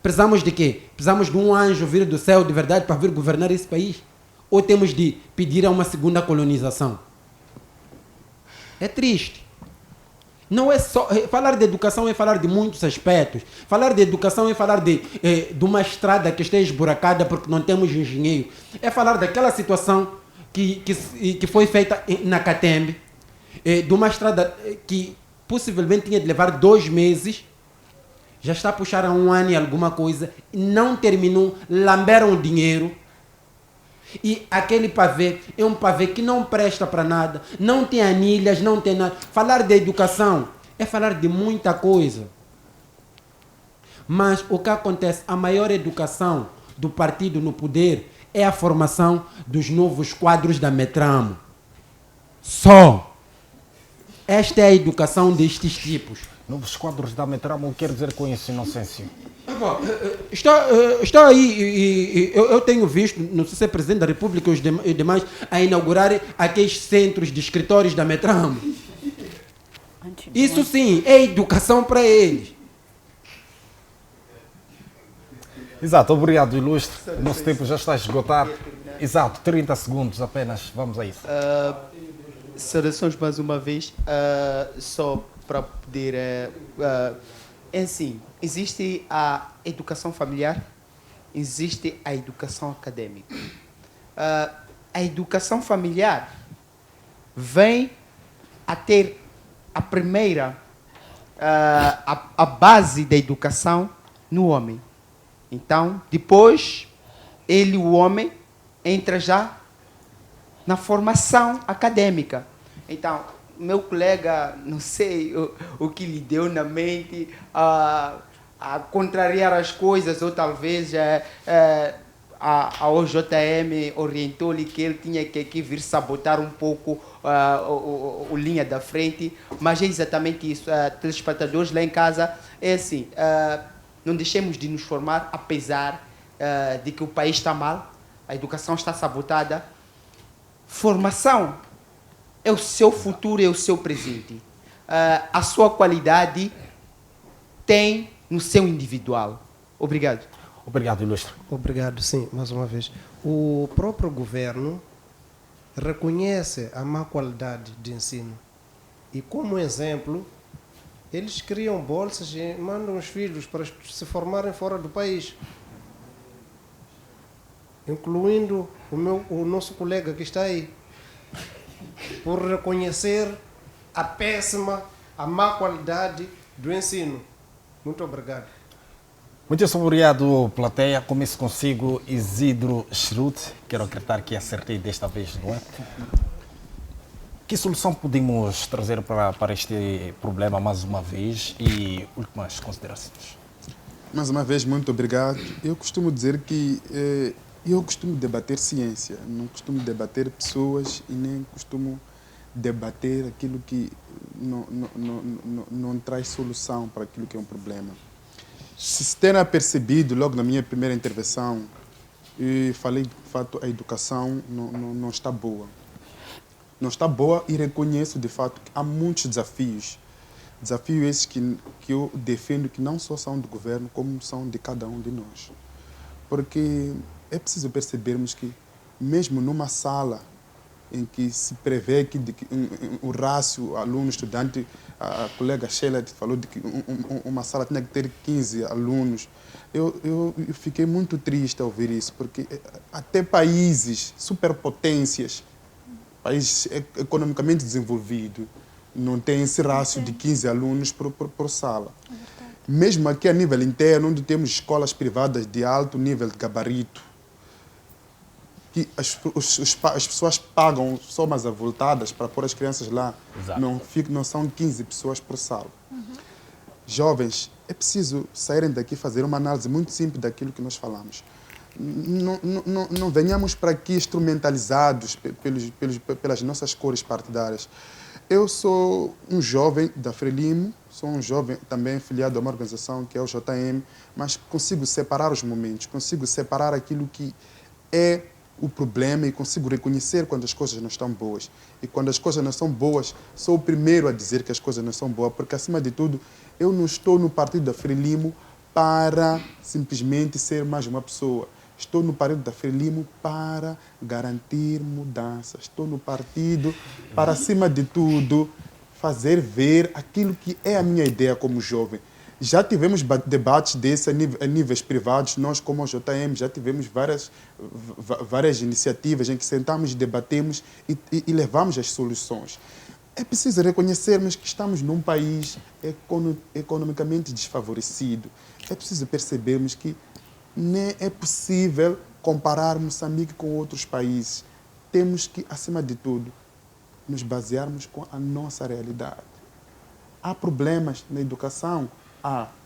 Precisamos de quê? Precisamos de um anjo vir do céu de verdade para vir governar esse país? Ou temos de pedir a uma segunda colonização? É triste. Não é só... Falar de educação é falar de muitos aspectos. Falar de educação é falar de uma estrada que está esburacada porque não temos engenheiro. É falar daquela situação que foi feita na Catembe, de uma estrada que possivelmente tinha de levar 2 meses, já está a puxar há 1 ano e alguma coisa, não terminou, lamberam o dinheiro. E aquele pavê é um pavê que não presta para nada, não tem anilhas, não tem nada. Falar de educação é falar de muita coisa. Mas o que acontece, a maior educação do partido no poder é a formação dos novos quadros da Metramo. Só. Esta é a educação destes tipos. Novos quadros da Metramo, o que quer dizer com isso, Inocêncio? Está aí, eu tenho visto, não sei se é Presidente da República e os demais, a inaugurar aqueles centros de escritórios da Metramo. Isso sim, é educação para eles. Exato, obrigado, Ilustre. Nosso tempo já está esgotado. Exato, 30 segundos apenas, vamos a isso. Saudações mais uma vez, só para poder... em si, existe a educação familiar, existe a educação acadêmica. A educação familiar vem a ter a primeira, a base da educação no homem. Então, depois, o homem, entra já na formação acadêmica. Então, meu colega, não sei o que lhe deu na mente a contrariar as coisas, ou talvez a OJM orientou-lhe que ele tinha que aqui vir sabotar um pouco o linha da frente, mas é exatamente isso. Telespectadores lá em casa, é assim, não deixemos de nos formar, apesar de que o país está mal, a educação está sabotada. Formação é o seu futuro, é o seu presente. A sua qualidade tem no seu individual. Obrigado. Obrigado, Ilustre. Obrigado, sim, mais uma vez. O próprio governo reconhece a má qualidade de ensino. E como exemplo, eles criam bolsas e mandam os filhos para se formarem fora do país. Incluindo o nosso colega que está aí. Por reconhecer a má qualidade do ensino. Muito obrigado. Muito obrigado, plateia. Começo consigo, Isidro Schrute. Quero acreditar que acertei desta vez, não é? Que solução podemos trazer para este problema mais uma vez e últimas considerações? Mais uma vez, muito obrigado. Eu costumo dizer que eu costumo debater ciência, não costumo debater pessoas e nem costumo debater aquilo que não traz solução para aquilo que é um problema. Se terá percebido, logo na minha primeira intervenção, eu falei que, de fato, a educação não está boa. Não está boa e reconheço, de fato, que há muitos desafios. Desafios esses que eu defendo que não só são do governo, como são de cada um de nós. Porque é preciso percebermos que, mesmo numa sala em que se prevê que o rácio aluno-estudante, a colega Sheila falou de que uma sala tinha que ter 15 alunos. Eu fiquei muito triste ao ouvir isso, porque até países, superpotências, países economicamente desenvolvidos, não têm esse rácio de 15 alunos por sala. Mesmo aqui a nível interno, onde temos escolas privadas de alto nível de gabarito, que as pessoas pagam somas avultadas para pôr as crianças lá. Não são 15 pessoas por sala. Jovens, é preciso saírem daqui e fazer uma análise muito simples daquilo que nós falamos. Não venhamos para aqui instrumentalizados pelas nossas cores partidárias. Eu sou um jovem da Frelimo, sou um jovem também filiado a uma organização que é o JM, mas consigo separar os momentos, consigo separar aquilo que é o problema e consigo reconhecer quando as coisas não estão boas. E quando as coisas não são boas, sou o primeiro a dizer que as coisas não são boas, porque, acima de tudo, eu não estou no partido da Frelimo para simplesmente ser mais uma pessoa. Estou no partido da Frelimo para garantir mudanças. Estou no partido para, acima de tudo, fazer ver aquilo que é a minha ideia como jovem. Já tivemos debates desses a níveis privados. Nós, como o JM, já tivemos várias iniciativas em que sentamos e debatemos e levamos as soluções. É preciso reconhecermos que estamos num país economicamente desfavorecido. É preciso percebermos que nem é possível comparar Moçambique com outros países. Temos que, acima de tudo, nos basearmos com a nossa realidade. Há problemas na educação?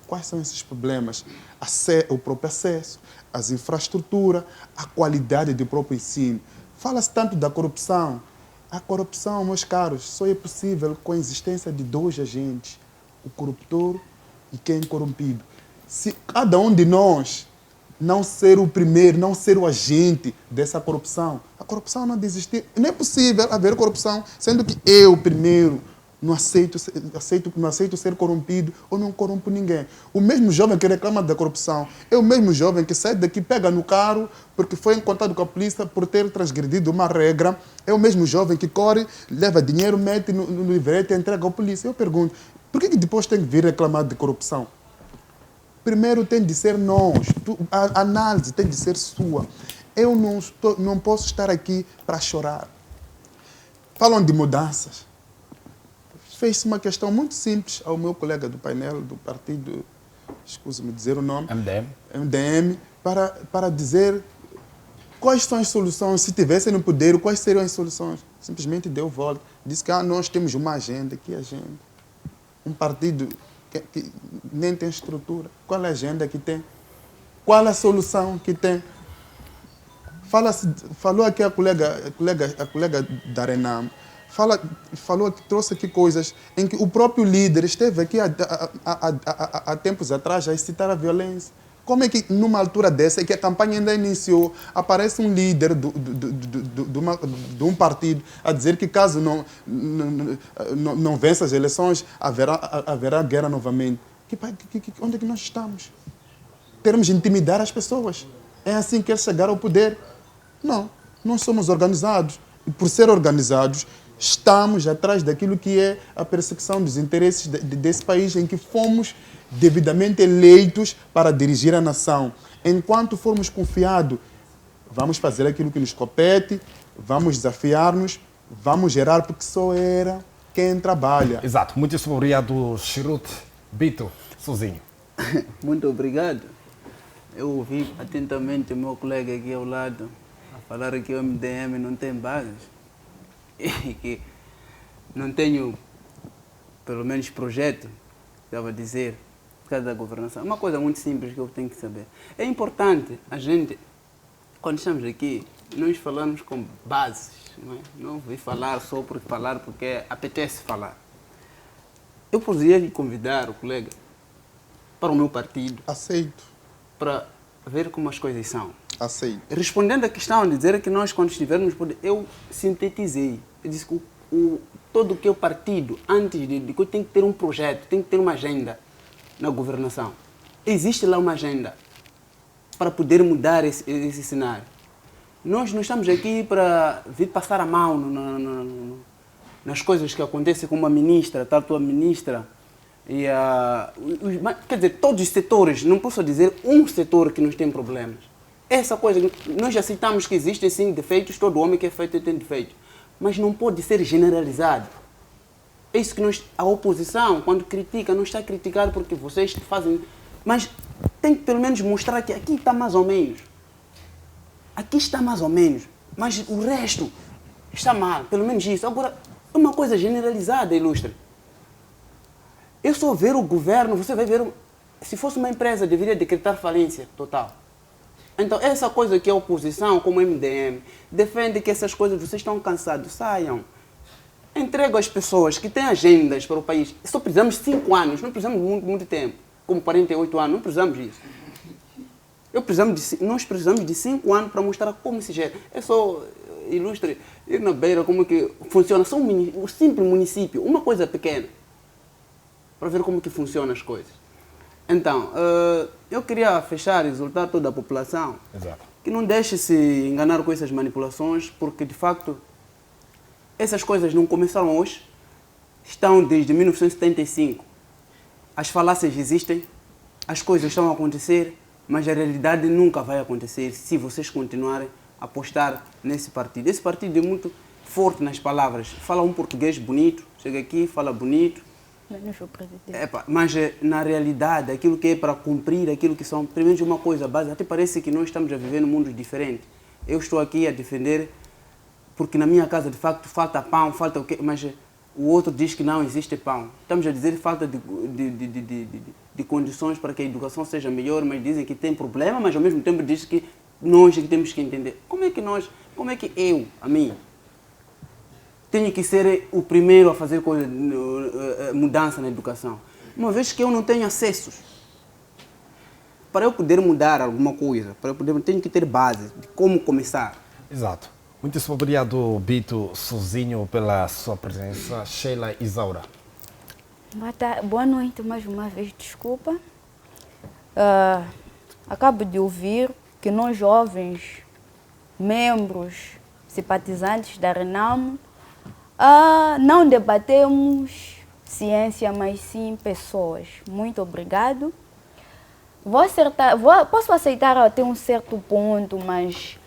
Quais são esses problemas? O próprio acesso, as infraestruturas, a qualidade do próprio ensino. Fala-se tanto da corrupção. A corrupção, meus caros, só é possível com a existência de dois agentes, o corruptor e quem é corrompido. Se cada um de nós não ser o primeiro, não ser o agente dessa corrupção, a corrupção não desistir. Não é possível haver corrupção, sendo que eu primeiro não aceito ser corrompido ou não corrompo ninguém. O mesmo jovem que reclama da corrupção é o mesmo jovem que sai daqui, pega no carro porque foi encontrado com a polícia por ter transgredido uma regra. É o mesmo jovem que corre, leva dinheiro, mete no livrete e entrega à polícia. Eu pergunto, por que depois tem que vir reclamar de corrupção? Primeiro tem de ser nós, a análise tem de ser sua. Eu não posso estar aqui para chorar. Falam de mudanças. fez uma questão muito simples ao meu colega do painel do partido, escusa-me dizer o nome, MDM, para dizer quais são as soluções, se tivessem no poder, quais seriam as soluções. Simplesmente deu volta, disse que nós temos uma agenda, que agenda? Um partido que nem tem estrutura. Qual é a agenda que tem? Qual é a solução que tem? Falou aqui a colega da Renam, falou que trouxe aqui coisas em que o próprio líder esteve aqui há tempos atrás a incitar a violência. Como é que numa altura dessa, que a campanha ainda iniciou, aparece um líder de um partido a dizer que caso não vença as eleições, haverá guerra novamente? Onde é que nós estamos? Termos de intimidar as pessoas. É assim que eles chegaram ao poder. Não, nós somos organizados. E por ser organizados, estamos atrás daquilo que é a perseguição dos interesses desse país em que fomos devidamente eleitos para dirigir a nação. Enquanto formos confiados, vamos fazer aquilo que nos compete, vamos desafiar-nos, vamos gerar, porque só era quem trabalha. Exato. Muito obrigado, Chirute. Bito, sozinho. Muito obrigado. Eu ouvi atentamente o meu colega aqui ao lado a falar que o MDM não tem bases e que não tenho, pelo menos, projeto, estava a dizer, por causa da governação. É uma coisa muito simples que eu tenho que saber. É importante a gente, quando estamos aqui, nós falamos com bases. Não vim falar só por falar porque apetece falar. Eu poderia lhe convidar o colega para o meu partido. Aceito. Para ver como as coisas são. Aceito. Respondendo à questão de dizer que nós, quando estivermos, eu sintetizei. Eu disse que todo o que é o partido, antes de tem que ter um projeto, tem que ter uma agenda na governação. Existe lá uma agenda para poder mudar esse cenário. Nós não estamos aqui para vir passar a mão nas coisas que acontecem com uma ministra, tanto a ministra. Quer dizer, todos os setores, não posso dizer um setor que nos tem problemas. Essa coisa, nós aceitamos que existem sim defeitos, todo homem que é feito tem defeitos, mas não pode ser generalizado. É isso que a oposição, quando critica, não está criticando porque vocês fazem, mas tem que pelo menos mostrar que aqui está mais ou menos. Aqui está mais ou menos, mas o resto está mal, pelo menos isso. Agora, é uma coisa generalizada, ilustre. Eu só ver o governo, você vai ver, se fosse uma empresa, deveria decretar falência total. Então, essa coisa que a oposição, como o MDM, defende que essas coisas, vocês estão cansados, saiam. Entrego às pessoas que têm agendas para o país. Só precisamos de 5 anos, não precisamos de muito tempo. Como 48 anos, não precisamos disso. Nós precisamos de 5 anos para mostrar como se gera. É só, ilustre, ir na beira, como que funciona. Só um simples município, uma coisa pequena, para ver como que funcionam as coisas. Então, eu queria fechar e exortar toda a população. Exato. Que não deixe se enganar com essas manipulações, porque, de facto, essas coisas não começaram hoje, estão desde 1975. As falácias existem, as coisas estão a acontecer, mas a realidade nunca vai acontecer se vocês continuarem a apostar nesse partido. Esse partido é muito forte nas palavras. Fala um português bonito, chega aqui, fala bonito. Menos o presidente. Mas na realidade, aquilo que é para cumprir, aquilo que são, primeiro uma coisa básica, até parece que nós estamos a viver num mundo diferente. Eu estou aqui a defender, porque na minha casa, de facto, falta pão, falta o quê, mas o outro diz que não existe pão. Estamos a dizer falta de condições para que a educação seja melhor, mas dizem que tem problema, mas ao mesmo tempo dizem que nós que temos que entender. Como é que eu, a mim, tenho que ser o primeiro a fazer mudança na educação? Uma vez que eu não tenho acessos. Para eu poder mudar alguma coisa, tenho que ter base de como começar. Exato. Muito obrigado, Bito, sozinho, pela sua presença. Sheila Isaura. Boa noite mais uma vez, desculpa. Acabo de ouvir que nós jovens, membros, simpatizantes da Renamo, não debatemos ciência, mas sim pessoas. Muito obrigado. Posso aceitar até um certo ponto, mas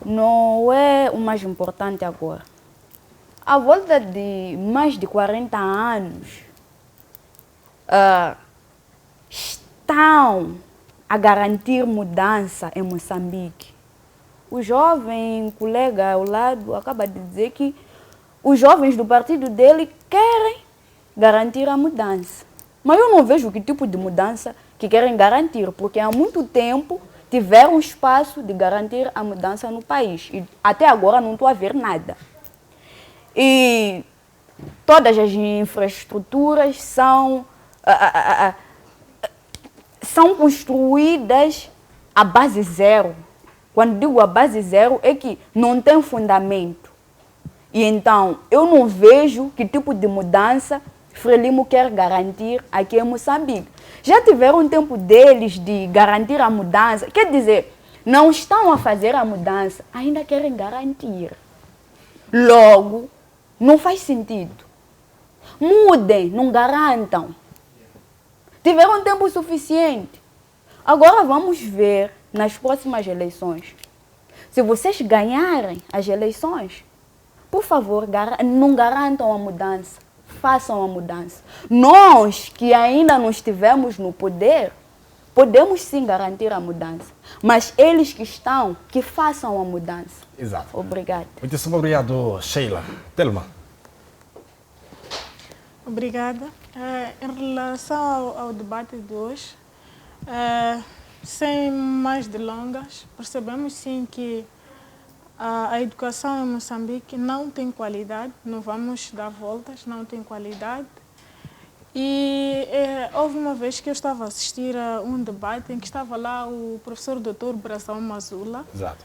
não é o mais importante agora. à volta de mais de 40 anos, estão a garantir mudança em Moçambique. O jovem colega ao lado acaba de dizer que os jovens do partido dele querem garantir a mudança. Mas eu não vejo que tipo de mudança que querem garantir, porque há muito tempo tiveram espaço de garantir a mudança no país. E até agora não estou a ver nada. E todas as infraestruturas são construídas à base zero. Quando digo a base zero, é que não tem fundamento. E então, eu não vejo que tipo de mudança Frelimo quer garantir aqui em Moçambique. Já tiveram um tempo deles de garantir a mudança. Quer dizer, não estão a fazer a mudança, ainda querem garantir. Logo, não faz sentido. Mudem, não garantam. Tiveram tempo suficiente. Agora vamos ver nas próximas eleições. Se vocês ganharem as eleições, por favor, não garantam a mudança. Façam a mudança. Nós que ainda não estivemos no poder, podemos sim garantir a mudança. Mas eles que estão, que façam a mudança. Exato. Obrigada. Muitíssimo obrigado, Sheila. Telma. Obrigada. Em relação ao debate de hoje, sem mais delongas, percebemos sim que a educação em Moçambique não tem qualidade, não vamos dar voltas, não tem qualidade. E houve uma vez que eu estava a assistir a um debate em que estava lá o professor Dr. Brazão Mazula. Exato.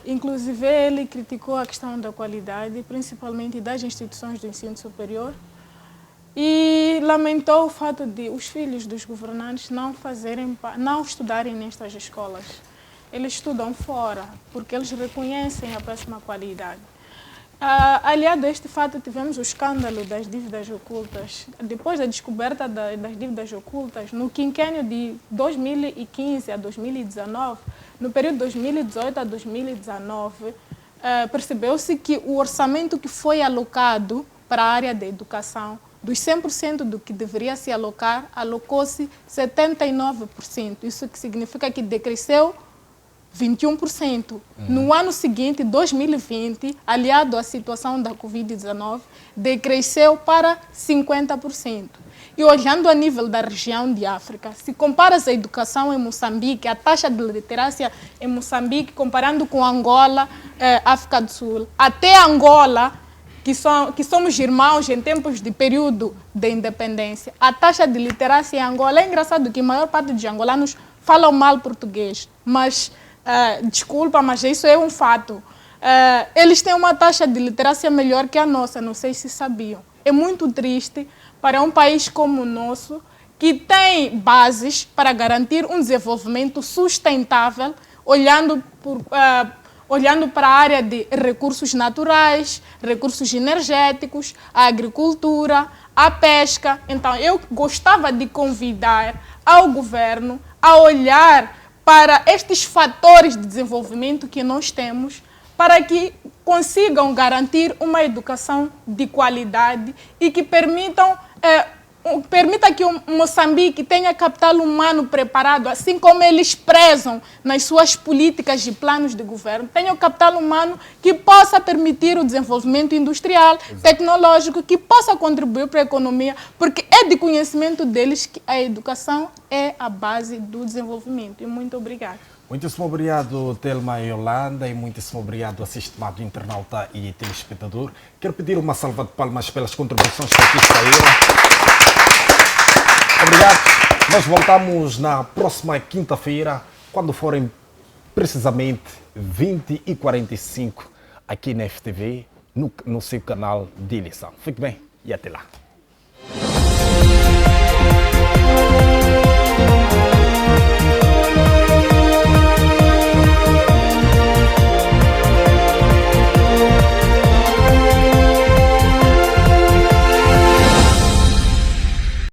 Inclusive ele criticou a questão da qualidade, principalmente das instituições do ensino superior, e lamentou o fato de os filhos dos governantes não estudarem nestas escolas. Eles estudam fora, porque eles reconhecem a péssima qualidade. Aliado a este fato, tivemos o escândalo das dívidas ocultas. Depois da descoberta das dívidas ocultas, no quinquênio de 2015 a 2019, no período de 2018 a 2019, percebeu-se que o orçamento que foi alocado para a área da educação, dos 100% do que deveria se alocar, alocou-se 79%. Isso que significa que decresceu 21%. No ano seguinte, 2020, aliado à situação da Covid-19, decresceu para 50%. E olhando a nível da região de África, se comparas a educação em Moçambique, a taxa de literacia em Moçambique, comparando com Angola, África do Sul, até Angola, que somos irmãos em tempos de período de independência, a taxa de literacia em Angola, é engraçado que a maior parte dos angolanos falam mal português, mas desculpa, mas isso é um fato. Eles têm uma taxa de literacia melhor que a nossa, não sei se sabiam. É muito triste para um país como o nosso, que tem bases para garantir um desenvolvimento sustentável, olhando para a área de recursos naturais, recursos energéticos, a agricultura, a pesca. Então, eu gostava de convidar ao governo a olhar para estes fatores de desenvolvimento que nós temos, para que consigam garantir uma educação de qualidade e que permita que o Moçambique tenha capital humano preparado, assim como eles prezam nas suas políticas e planos de governo, tenha o capital humano que possa permitir o desenvolvimento industrial, tecnológico, que possa contribuir para a economia, porque é de conhecimento deles que a educação é a base do desenvolvimento. E muito obrigada. Muitíssimo obrigado, Telma e Yolanda, e muitíssimo obrigado, estimado internauta e telespectador. Quero pedir uma salva de palmas pelas contribuições que aqui saíram. Obrigado. Nós voltamos na próxima quinta-feira, quando forem precisamente 20h45, aqui na FTV, no seu canal de eleição. Fique bem e até lá.